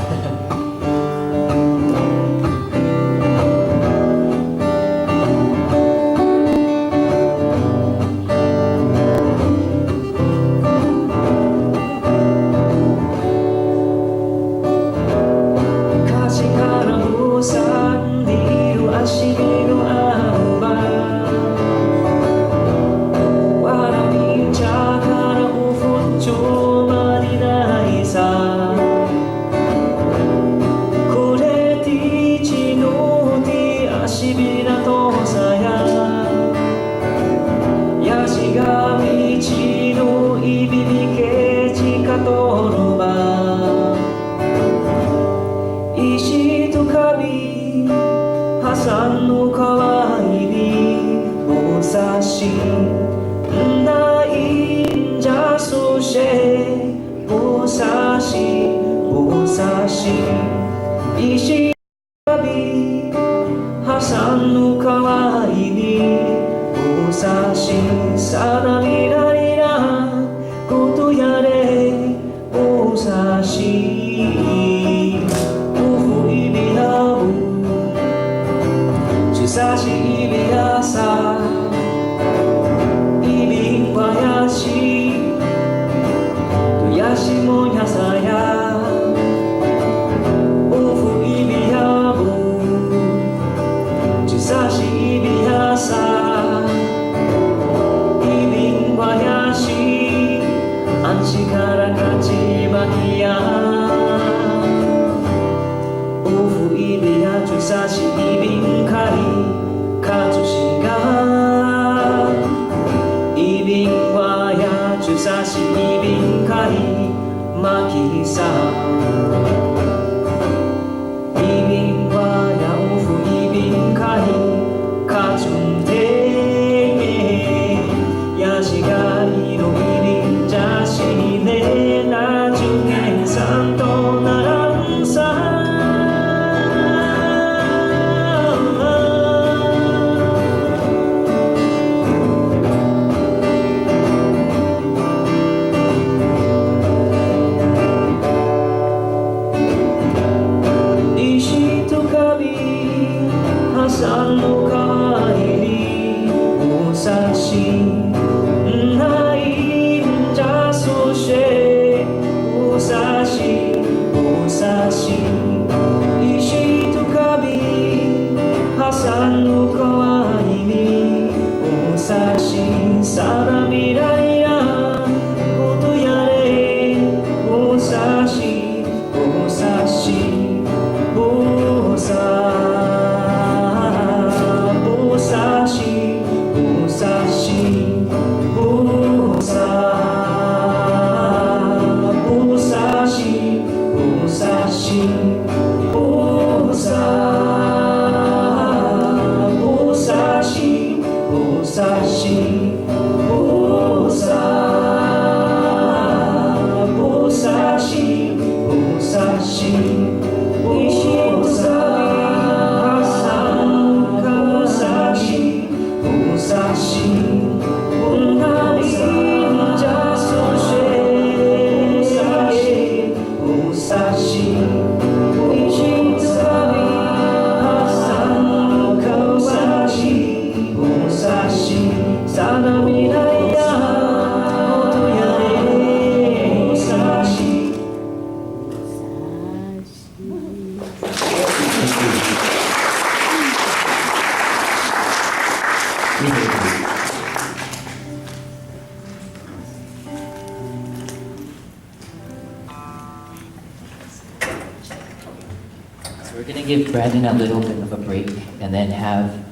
We're going to give Brandon a little bit of a break and then have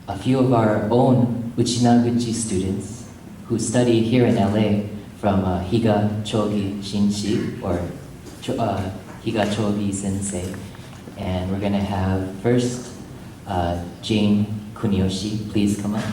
a few of our own Uchinaguchi students who study here in LA from Higa Chogi Shinshi or Higa Chogi Sensei. And we're going to have first Jane Kuniyoshi. Please come up.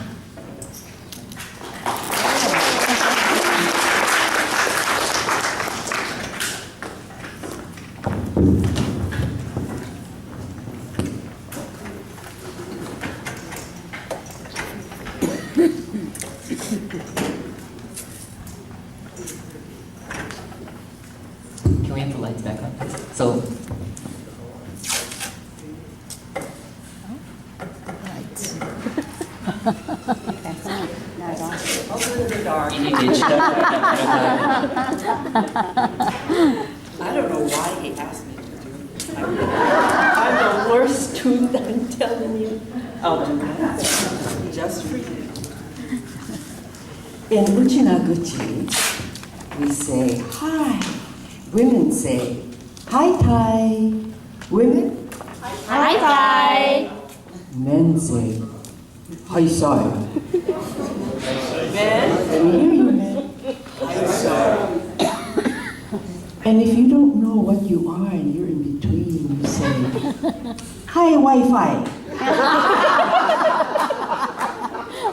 Can we have the lights back on, please? So, Right. I don't know why he asked me to do this. I'm the worst student, I'm telling you. I'll do that just for you. In Uchinaguchi, we say hi. Women say hi tai. Women? Hi, Ty. Men say hi sai. Men? Let me hear you, men. Hi sai. And if you don't know what you are and you're in between, you say hi Wi-Fi.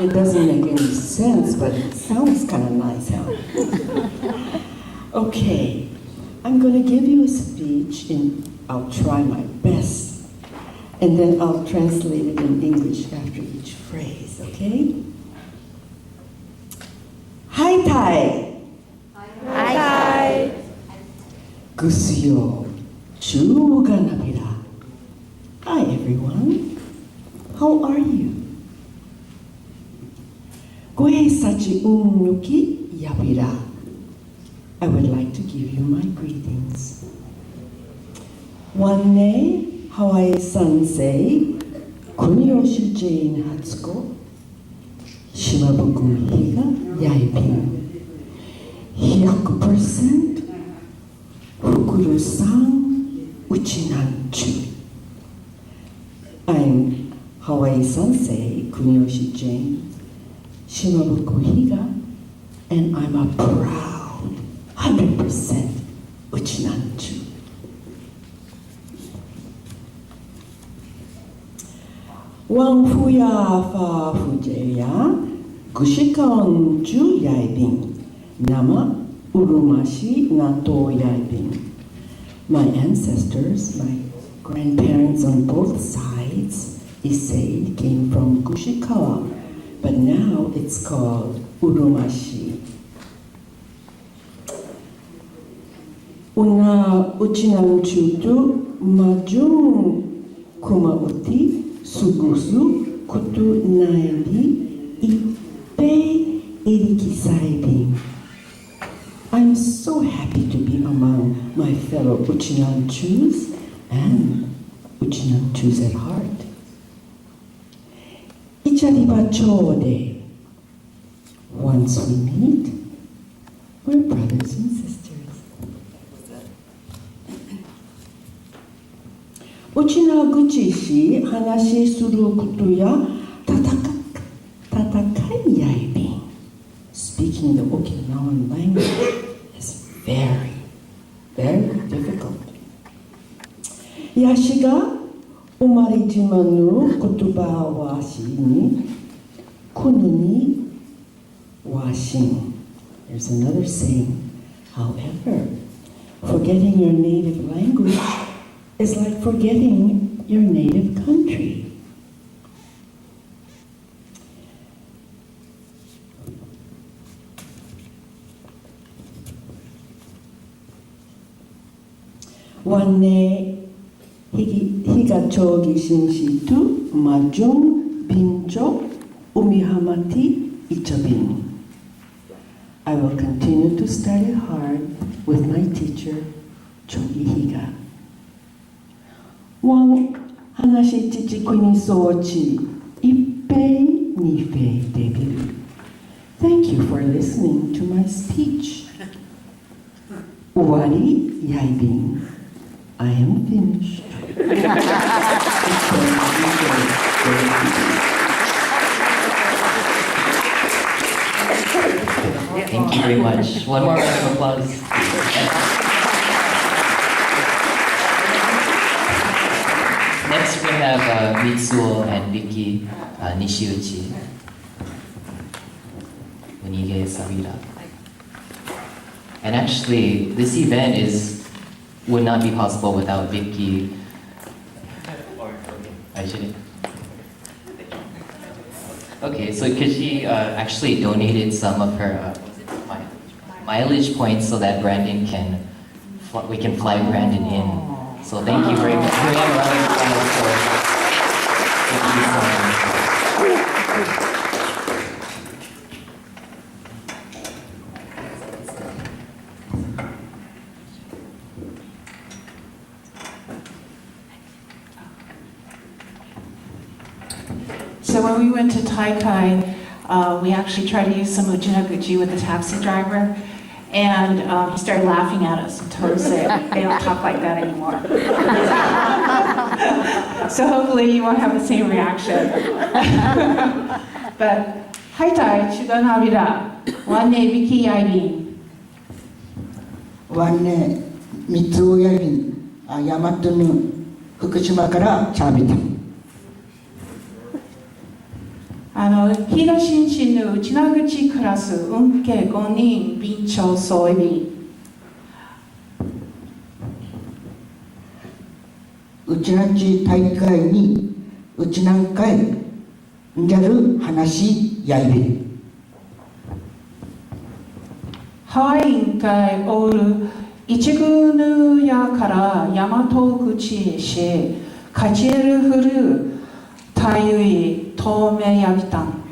It doesn't make any sense, but it sounds kind of nice, huh? Okay, I'm going to give you a speech and I'll try my best. And then I'll translate it in English after each phrase, okay? Hi, Tai. Hi, Ty. Gusyo Chuganabira. Hi, everyone. How are you? Goe Sachi Nuki Yabira. I would like to give you my greetings. Wanne Hawaii Sansei Kuniyoshi Jane Hatsuko Shimabuku Higa Yaipin 100% Fukuru-san Uchinanchu. I'm Hawaii Sansei Kuniyoshi Jane Shimabuku Higa, and I'm a proud 100% Uchinanchu. Wang fuya fa fujeya gushikaon ju yaibin nama urumashi nato yaibin. My ancestors, my grandparents on both sides, Issei came from Gushikawa, but now it's called urumashi. Una uchinanchu tu majung kumauti sugusu kutu nairi ipe irikisaibin. I'm so happy to be among my fellow Uchinanchus and Uchinanchus at heart. Ichariba chode. Once we meet, we're brothers and sisters. Uchinaguchi shi hanashi suru kutu ya tatakai yaibin. Speaking the Okinawan language is very, very difficult. Yashiga umarijima no kotoba wa shi ni kunu ni wa shin. There's another saying. However, forgetting your native language is like forgetting your native country. Wanne higachogi shinshi tu majung binjo umihamati ichabin. I will continue to study hard with my teacher, Chogi Higa. Wang hanashi chichi kuni sochi ippei nifei debiru. Thank you for listening to my speech. Uwari yaibin. I am finished. Thank you very much. One more round of applause. Next we have Mitsuo and Vicky Nishiuchi. Unige Sabira. And actually, this event would not be possible without Vicky. I shouldn't. Okay, so because she actually donated some of her mileage points so that we can fly Brandon in. So thank you very much. Here we have a round of applause for Vicky. So when we went to Taikai, we actually tried to use some Uchinaguchi with the taxi driver, and he started laughing at us and told us that they don't talk like that anymore. So hopefully you won't have the same reaction. But, Haitai, Chuganavira, Wanne Vicky Yaibin. ワンネ三つ親指大和の福島からチャービタ東新の内名口クラス運慶5人便長総便うちなち大会にうちなんかいんじゃる話やいびハワイン会オール一宮のやから大和口へしカチエルフルタイウイ透明やびたん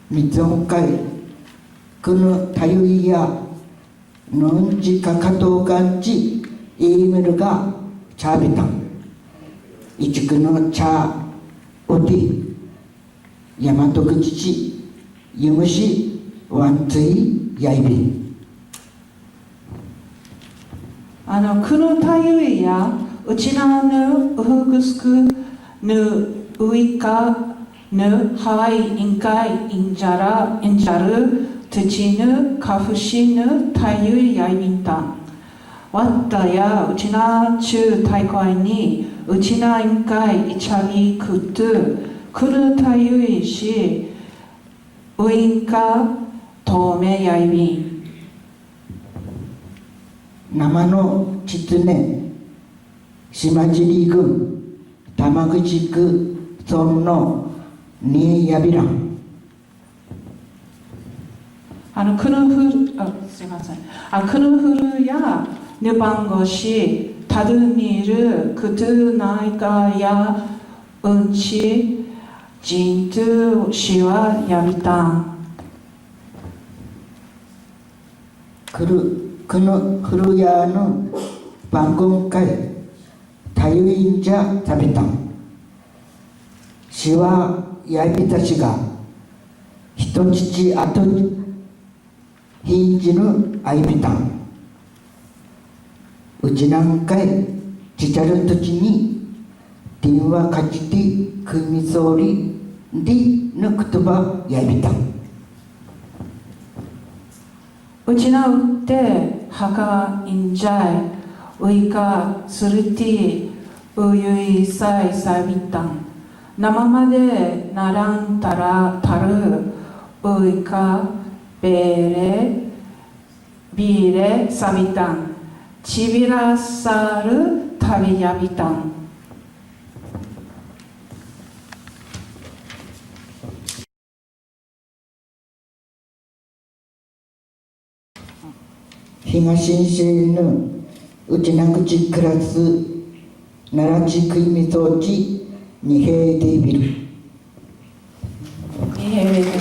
三つ本会このたゆいやのんちかかとうがんちイーメルがチャービタン一区のチャーオティ大和口ちゆむしワンツイやいびこのたゆいやうちなぬうふぐすくぬういかぬハワイインカイインジャラインジャルトチヌカフシヌタユイヤイビンタンワッタやうちな中大会にうちなインカイイチャギクトゥクルタユイシウインカトメヤイビン生のちつね島尻郡玉口区村の新やびらんクヌフルすいませんクヌフルやヌバンゴシタドゥニルクトゥナイカやうんちジントゥシワヤビタンくのふるやの番号会たゆいんじゃ食べたんしわやびたちが人父あとひんじぬあいびたんうちなんかいちちゃるとちにティンはかちてくみそうりでのくとばやびたんうちなうってはかいんじゃいういかするてうゆいさいさびたん生までならんたらたるういかべれびれさびたんちびらさるたびやびたん東新のうちな口クラス奈良地区みそち二平デビル二平デビル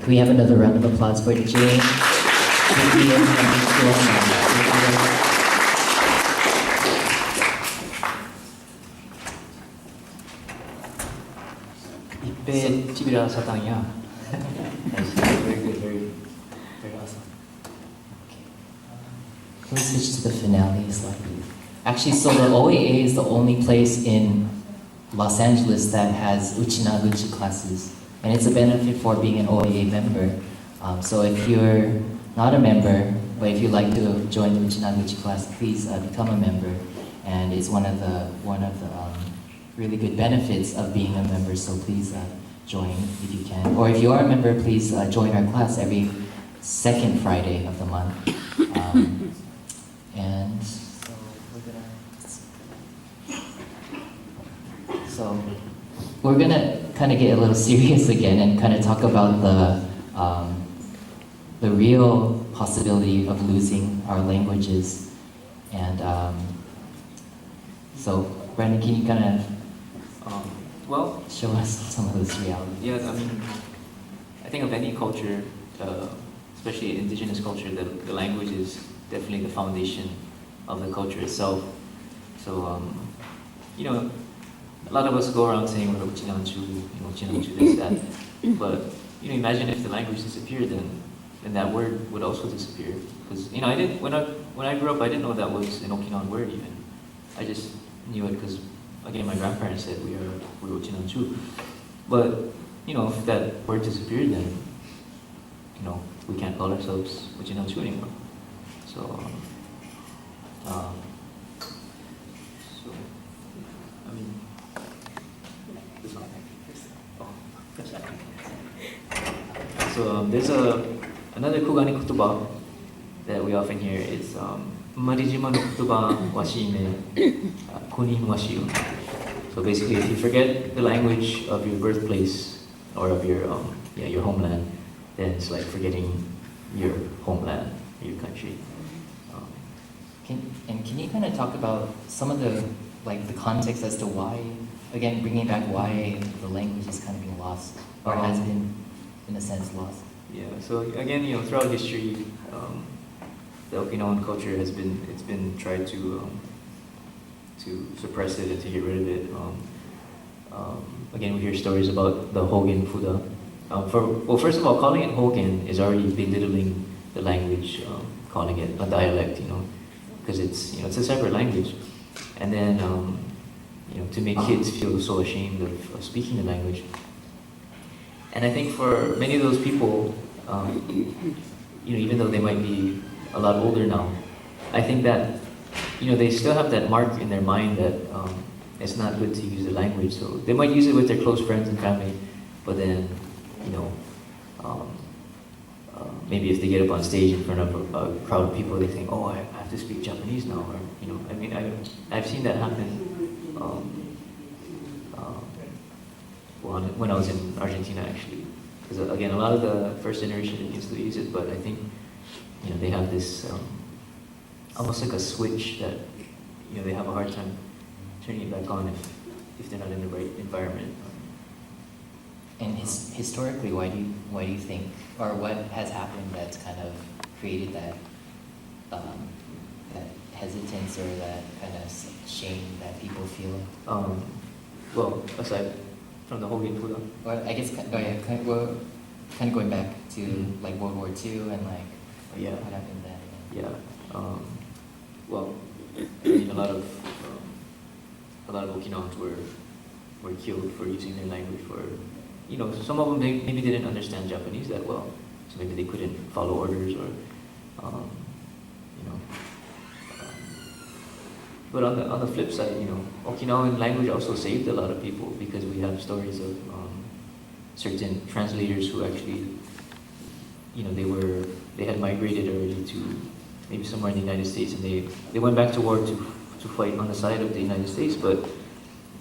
Can we have another round of applause for the jury? 이때 집이라 사탕이야. Very good, very awesome. Can we switch to the finale slightly? Actually, so the OAA is the only place in Los Angeles that has Uchinaguchi classes. And it's a benefit for being an OAA member. So if you're not a member, but if you'd like to join the Uchinaguchi class, please become a member. And it's one of the really good benefits of being a member, so please join if you can. Or if you are a member, please join our class every second Friday of the month. And so we're gonna kind of get a little serious again and kind of talk about the real possibility of losing our languages. And so Brandon, can you kind of Well, show us some of this reality? yeah, I mean, I think of any culture, especially indigenous culture, the language is definitely the foundation of the culture itself. So, you know, a lot of us go around saying we're Uchinanchu, this, that. But, you know, imagine if the language disappeared, then that word would also disappear. Because, you know, when I grew up, I didn't know that was an Okinawan word even. I just knew it because, again, my grandparents said we're Uchinanchu. But, you know, if that word disappeared, then, you know, we can't call ourselves Uchinanchu anymore. So, I mean, this one. Oh. So there's another Kugani kutuba that we often hear. It's Marijima no kutuba washime kunin washiu. So basically, if you forget the language of your birthplace or of your homeland, then it's like forgetting your homeland, your country. Can you kind of talk about some of the context as to why, again, bringing back why the language is kind of being lost, or has been, in a sense, lost? Yeah. So again, you know, throughout history, the Okinawan culture it's been tried to suppress it and to get rid of it. Again, we hear stories about the Hogen Fuda. First of all, calling it Hogen is already belittling the language, calling it a dialect, you know, because it's a separate language. And then, to make kids feel so ashamed of speaking the language. And I think for many of those people, even though they might be a lot older now, I think that, they still have that mark in their mind that it's not good to use the language. So they might use it with their close friends and family, but then, maybe if they get up on stage in front of a crowd of people, they think, oh, I have to speak Japanese now, or, I've seen that happen when I was in Argentina, actually. Because again, a lot of the first generation Indians still use it, but I think, they have this almost like a switch that, they have a hard time turning it back on if they're not in the right environment. And historically, why do you think, or what has happened that's kind of created that hesitance or that kind of shame that people feel? Well, aside from the Hogen Fuda. Or I guess, we're kind of going back to like World War II and like what happened then. Yeah. Well, a lot of Okinawans were killed for using their language for. Some of them maybe didn't understand Japanese that well, so maybe they couldn't follow orders or, But on the flip side, Okinawan language also saved a lot of people because we have stories of certain translators who actually, they had migrated already to maybe somewhere in the United States, and they went back to war to fight on the side of the United States, but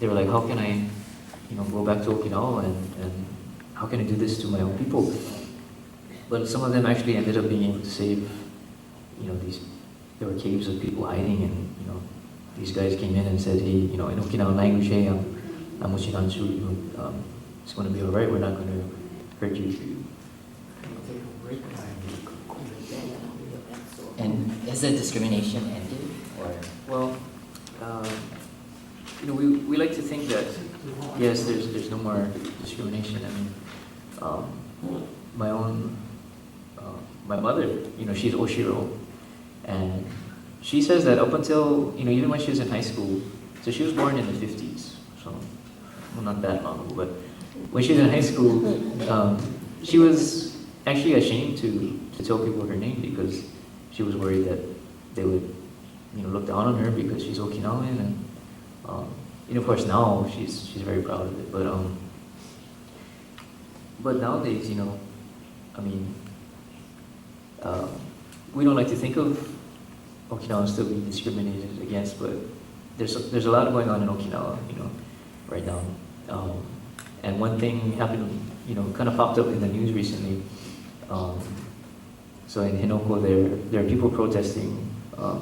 they were like, how can I go back to Okinawa and how can I do this to my own people? But some of them actually ended up being able to save, there were caves of people hiding, and these guys came in and said, hey, in Okinawan language, hey, I'm Uchinanchu, it's going to be all right, we're not going to hurt you if you And is the discrimination ended, or? Well, we like to think that yes, there's no more discrimination. I mean, my mother, she's Oshiro, and she says that up until even when she was in high school, so she was born in the 50s, so well, not that long ago, but when she was in high school, she was actually ashamed to tell people her name because she was worried that they would look down on her because she's Okinawan, and of course now she's very proud of it, but nowadays I mean, we don't like to think of Okinawa still being discriminated against, but there's a lot going on in Okinawa right now, and one thing happened kind of popped up in the news recently. So in Hinoko there are people protesting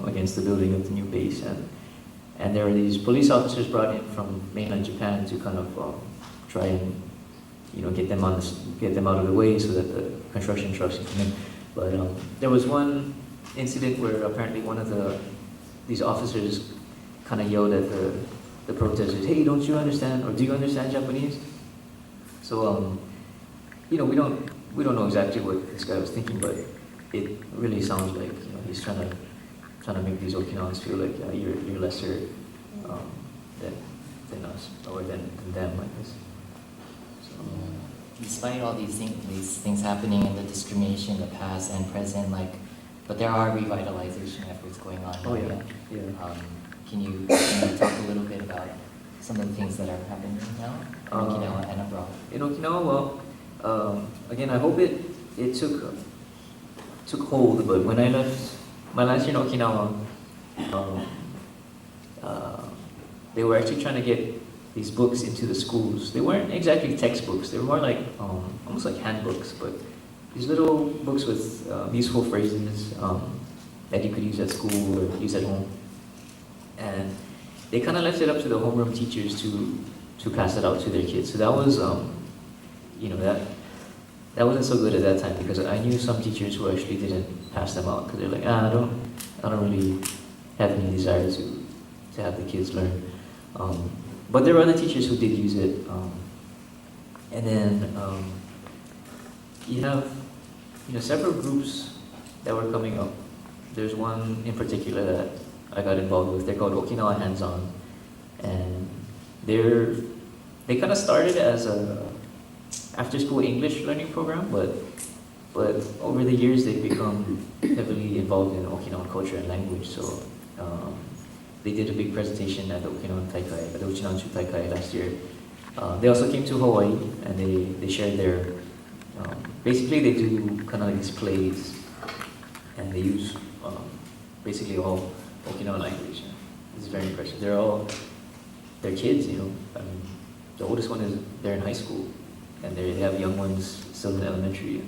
against the building of the new base, and there were these police officers brought in from mainland Japan to kind of try and get them out of the way so that the construction trucks can come in. But there was one incident where apparently one of these officers kind of yelled at the protesters, "Hey, don't you understand, or do you understand Japanese?" So we don't know exactly what this guy was thinking, but it really sounds like he's trying to make these Okinawans feel like you're lesser than us or than them, I guess. So, despite all these things happening and the discrimination in the past and present, but there are revitalization efforts going on. Oh yeah, yeah. Can you talk a little bit about some of the things that are happening now in Okinawa and abroad? In Okinawa, well, again, I hope it took hold. But when I left my last year in Okinawa, they were actually trying to get these books into the schools. They weren't exactly textbooks. They were more like almost like handbooks, but these little books with useful phrases that you could use at school or use at home. And they kind of left it up to the homeroom teachers to pass it out to their kids. So that was, that wasn't so good at that time because I knew some teachers who actually didn't pass them out because they're like, I don't really have any desire to have the kids learn. But there were other teachers who did use it. And then you have several groups that were coming up. There's one in particular that I got involved with. They're called Okinawa Hands-On, and they kind of started as a after-school English learning program, but over the years they've become heavily involved in Okinawan culture and language. So they did a big presentation at the Okinawan Taikai, at the Uchinanchu Taikai last year. They also came to Hawaii and they shared their basically they do kind of like these plays, and they use basically all Okinawan language. It's very impressive. They're kids, I mean, the oldest one they're in high school, and they have young ones still in elementary.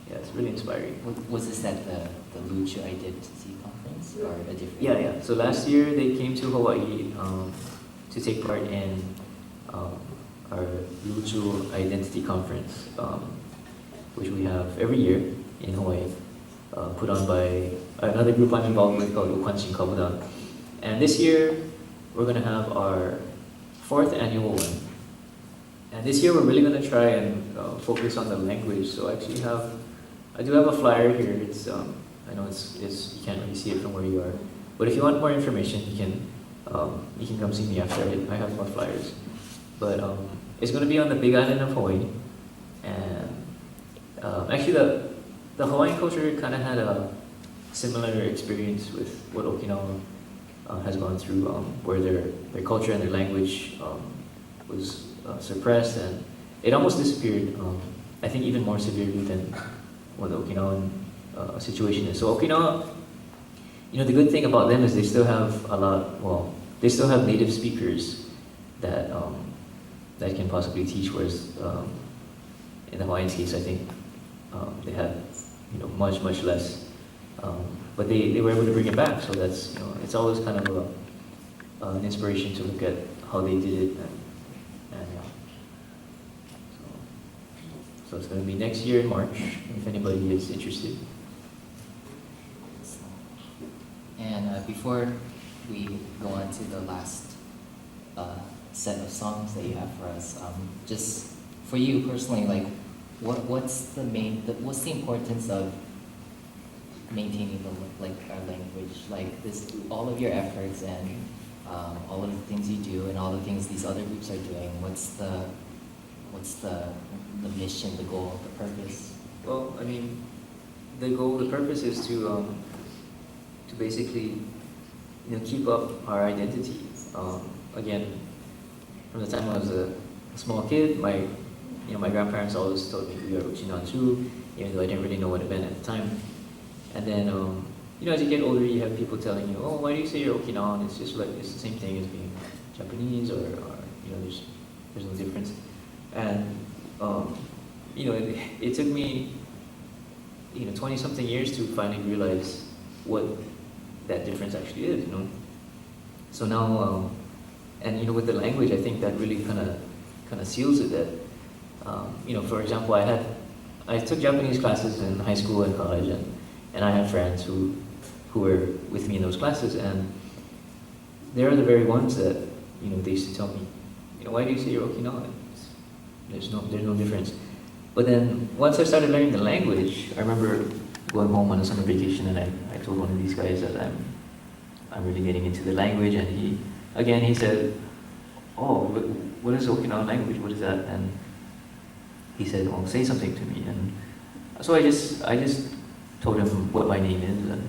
Yeah, it's really inspiring. Was this at the Lucha Identity Conference or a different? Yeah. So last year they came to Hawaii to take part in our Lucha Identity Conference, which we have every year in Hawaii, put on by another group I'm involved with called Ukwanshin Kabudan. And this year we're going to have our 4th annual one. And this year we're really going to try and focus on the language. So I do have a flyer here. It's I know it's you can't really see it from where you are, but if you want more information, you can come see me after. I have more flyers. But it's going to be on the Big Island of Hawaii, and actually the Hawaiian culture kind of had a similar experience with what Okinawa has gone through, where their culture and their language was suppressed, and it almost disappeared. I think even more severely than what the Okinawan situation is. So Okinawa, the good thing about them is they still have they still have native speakers that can possibly teach, whereas in the Hawaiian case, I think they had much less. But they were able to bring it back, so that's it's always kind of an inspiration to look at how they did it, and yeah. So it's going to be next year in March, if anybody is interested. And before we go on to the last set of songs that you have for us, just for you personally, like, what's the importance of maintaining our language, like this, all of your efforts and all of the things you do and all the things these other groups are doing? What's the mission, the goal, the purpose? Well, I mean, the purpose is to basically, keep up our identity. Again, from the time I was a small kid, my grandparents always told me we are Uchinanchu, even though I didn't really know what it meant at the time. And then, as you get older, you have people telling you, oh, why do you say you're Okinawan? It's just like, it's the same thing as being Japanese, or there's no difference. And, it took me, 20-something years to finally realize what that difference actually is, So now, and with the language, I think that really kind of seals it. That, for example, I took Japanese classes in high school and college, and I have friends who were with me in those classes, and they're the very ones that they used to tell me, why do you say you're Okinawan? There's no difference. But then once I started learning the language, I remember going home on a summer vacation, and I told one of these guys that I'm really getting into the language, and he said, oh, what is Okinawan language? What is that? And he said, well, say something to me. And so I just told him what my name is, and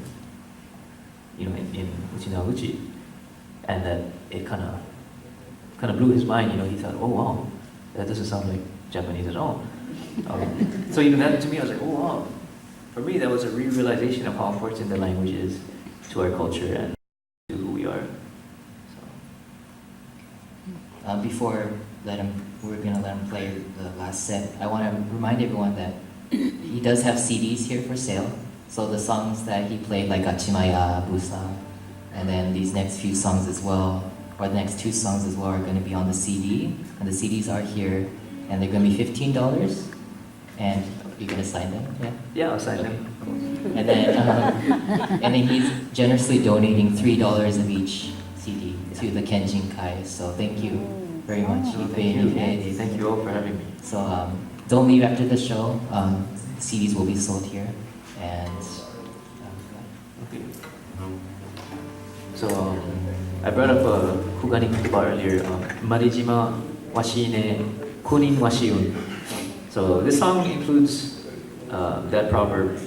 in Uchinawuchi, and that it kind of blew his mind. He thought, oh wow, that doesn't sound like Japanese at all. So even that, to me, I was like, oh wow. For me, that was a realization of how important the language is to our culture and to who we are. Before we're gonna let him play the last set, I want to remind everyone that he does have CDs here for sale. So the songs that he played, like Achimaya, Busa, and then these next few songs as well, or the next 2 songs as well, are going to be on the CD, and the CDs are here, and they're going to be $15. And you're going to sign them? Yeah. Yeah, I'll sign them. And then he's generously donating $3 of each CD to the Kenjin Kai. So thank you very much. Thank you all for having me. So don't leave after the show. CDs will be sold here. And okay. So I brought up a Kugani Kutuba earlier. Marijima washine kunin washiun. So this song includes that proverb,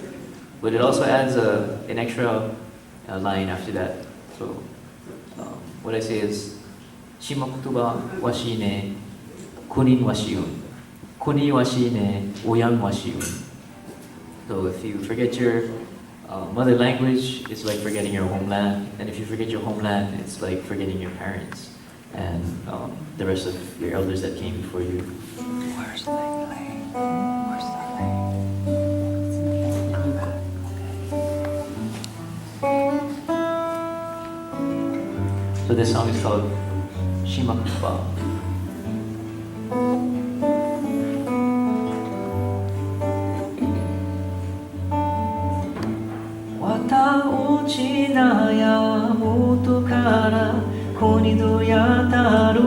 but it also adds an extra line after that. So what I say is Shima Kutuba washine kunin washiun. Kuni washine oyan washiun. So if you forget your mother language, it's like forgetting your homeland. And if you forget your homeland, it's like forgetting your parents and the rest of your elders that came before you. Where's the lane? Where's the lane? So this song is called Shima Kutuba. 落ちなや元からこにどやたる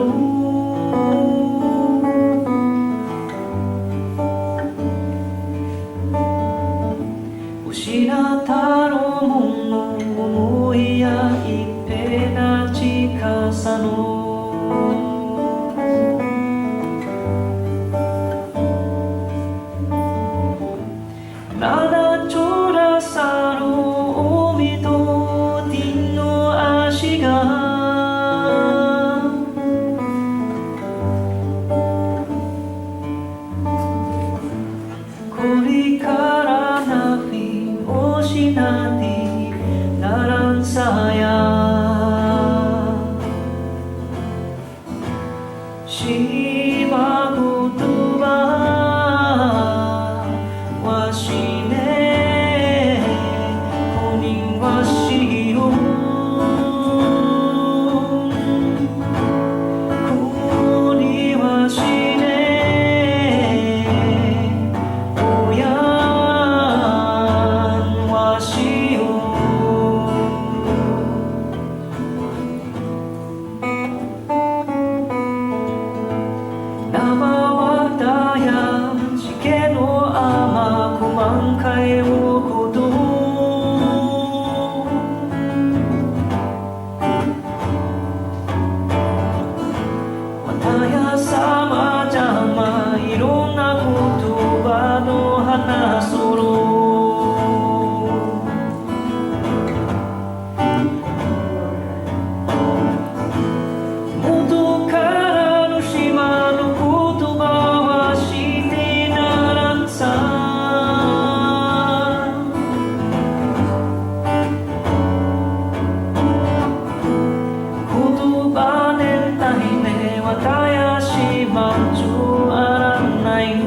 失ったろもの思いやいっぺな近さの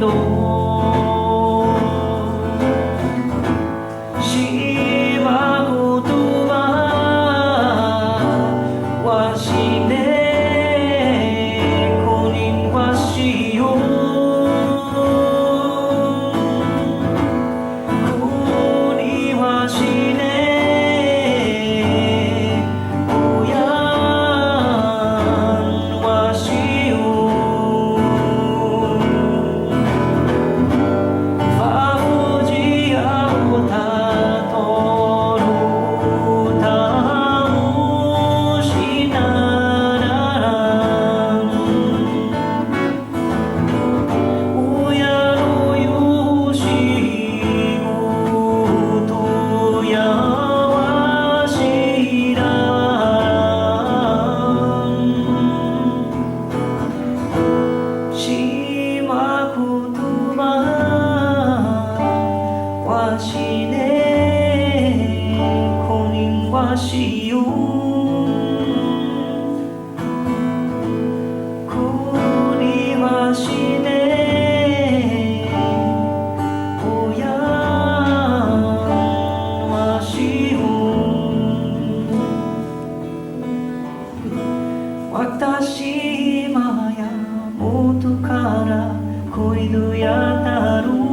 ど島言葉はしねこにはしよこにはしねおやんはしよファフジアオタトロタオシナララン親のよしごとやわしらん島言葉わしねこにわしよこにわしねおやわしよ私今や元から恋のやだろう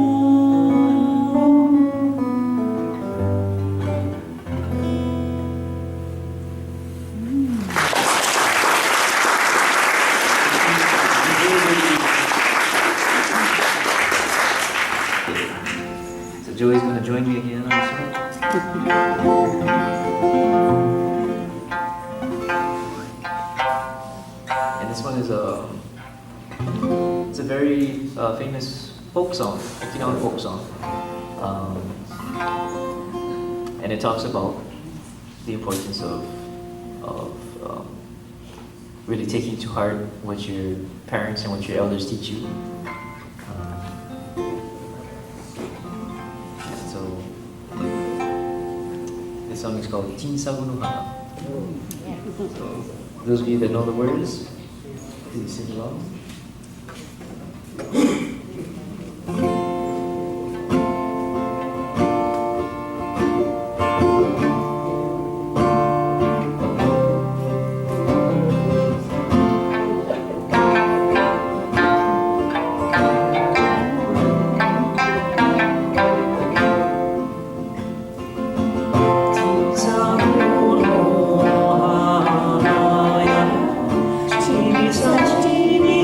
So Joey's going to join me again on this one. And this one is it's a very famous folk song, Okinawa folk song. And it talks about the importance of really taking to heart what your parents and what your elders teach you. So this song is called Tinsabu no Hana. So those of you that know the words, please sing along. Tinsabu no hana ya, chibi sa chibi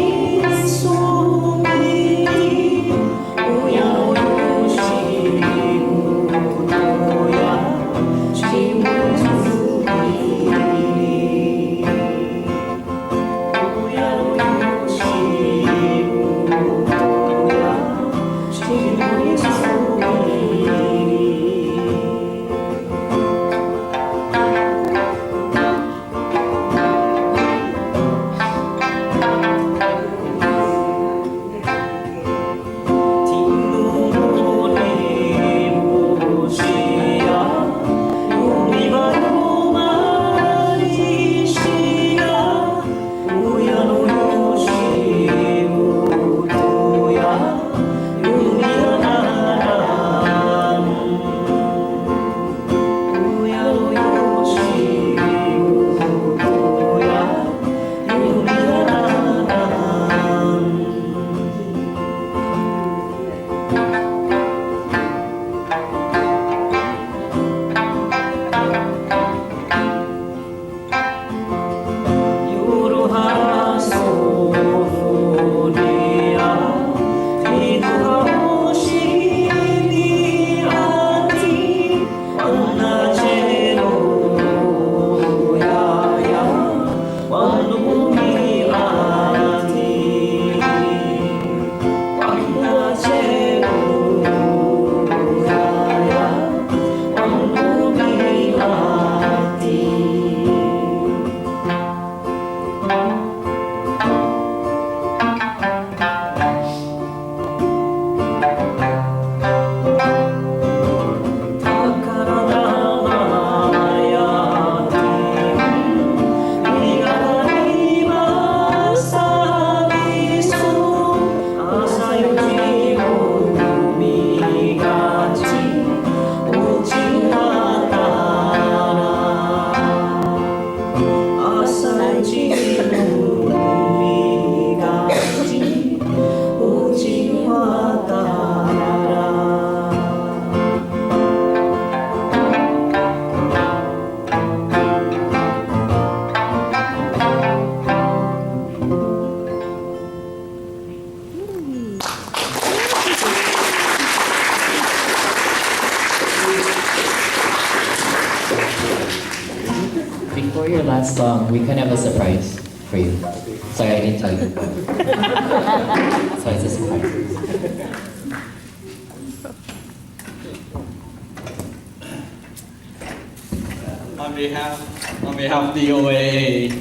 before your last song, we kind of have a surprise for you. Sorry, I didn't tell you. So it's a surprise. On behalf of the OAA,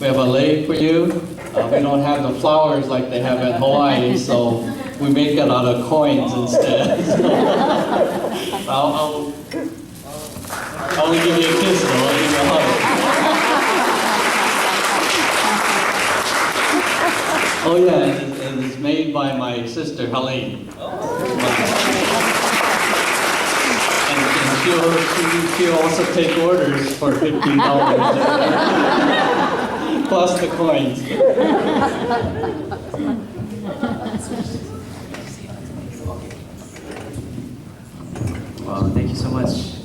we have a lei for you. We don't have the flowers like they have in Hawaii, so we make it out of coins instead. I'll only give you a kiss though, I'll give you a hug. Oh yeah, and it's made by my sister Helene. And she'll also take orders for $15 plus the coins. Wow, thank you so much,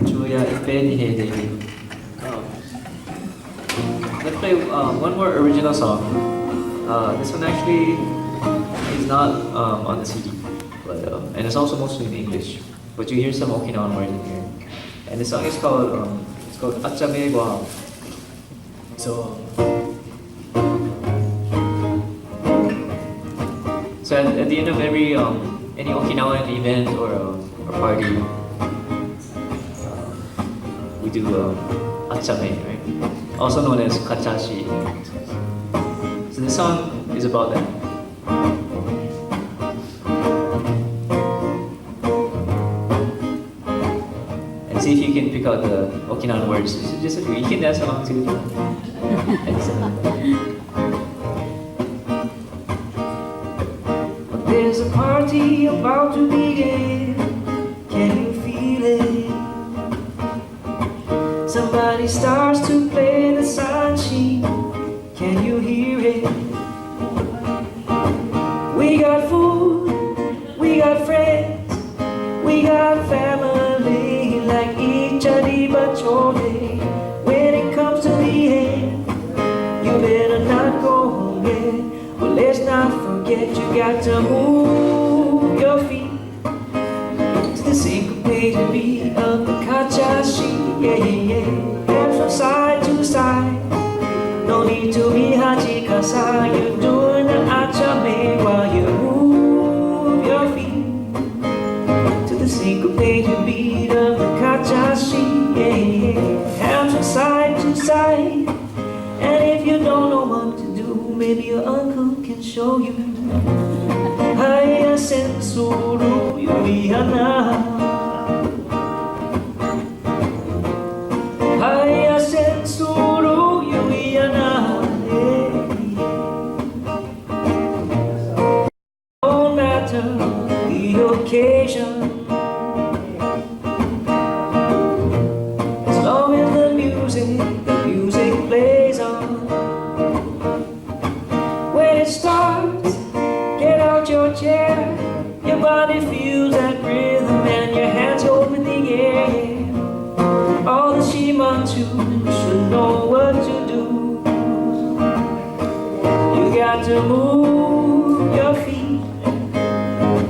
Julia, Ipen, hey, David. Let's play one more original song. This one actually is not on the CD, but and it's also mostly in English. But you hear some Okinawan words in here. And the song is called Achame Guam. So at the end of every any Okinawan event or party, we do achame, right? Also known as kachashi. So this song is about that. And see if you can pick out the Okinawan words. Just a few. You can dance along too. There's a party about to begin. Can you feel it? Somebody starts to play the sanshi. Can you hear it? We got food, we got friends, we got family like Ichari Bachode. When it comes to the end, you better not go home yet. Well, let's not forget you got to move your feet to the syncopated beat of the kachashi. Yeah, yeah, yeah. Hands from side to side. No need to be hachikasa. You're doing the achame while you move your feet to the syncopated beat of the kachashi. Yeah, yeah. Hands from side to side. And if you don't know what to do, maybe your uncle can show you. Haya sensuru yuiana. Haya sensuru yuiana. No matter the occasion, as long as the music plays on. When it starts, get out your chair. Your body feels that rhythm and your hands go in the air. All the shimanchu should know what to do. You got to move your feet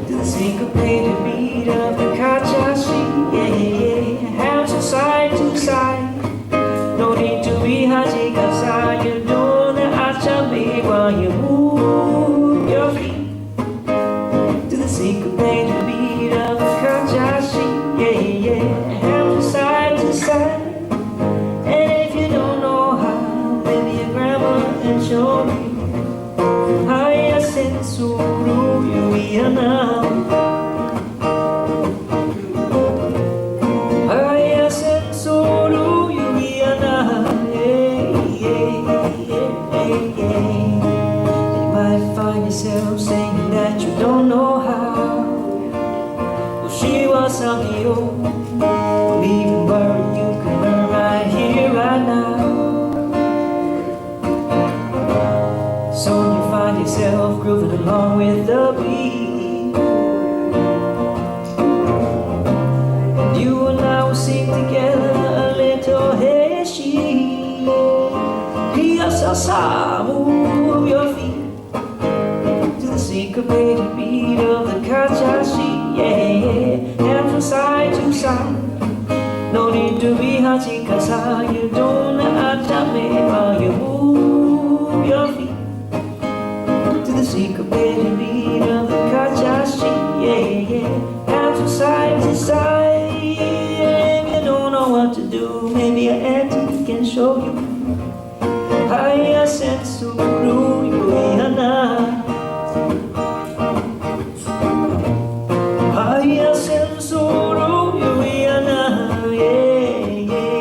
to the syncopated beat of the kachashi. Yeah, yeah, yeah. Hands from side to side. No need to be hachikasa. You're doing the achame while you move your feet to the syncopated beat of the kachashi. Yeah, yeah. Hands from side to side. And if you don't know how, maybe your grandma can show you. Haya sensuru yuiana. Haya sensuru yuiana. You might find yourself saying that you don't know how. Well, she was something old. Well, even word you can learn right here, right now. So you find yourself grooving along with the beat. And you and I will sing together a little heshi. Sa, move your feet to the syncopated beat of the kachashi. Yeah, yeah. Hands from side to side. No need to be hachikasa. You don't atame while you move your feet to the syncopated beat of the kachashi. Yeah, yeah. Hands from side to side. If you don't know what to do, maybe an auntie can show you. Haya sensuru yuiana. Haya sensuru yuiana. Yeah, yeah.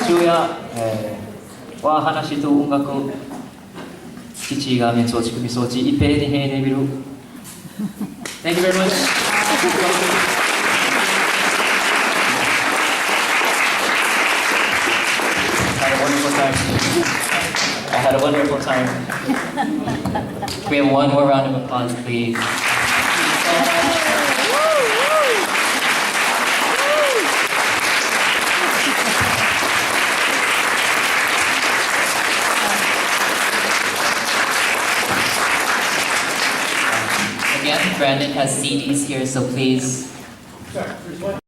昼夜、は話と音楽、父が面相乳首装置、一平で平でビル。Thank you very much. I had a wonderful time. We have one more round of applause, please. Again, Brandon has CDs here, so please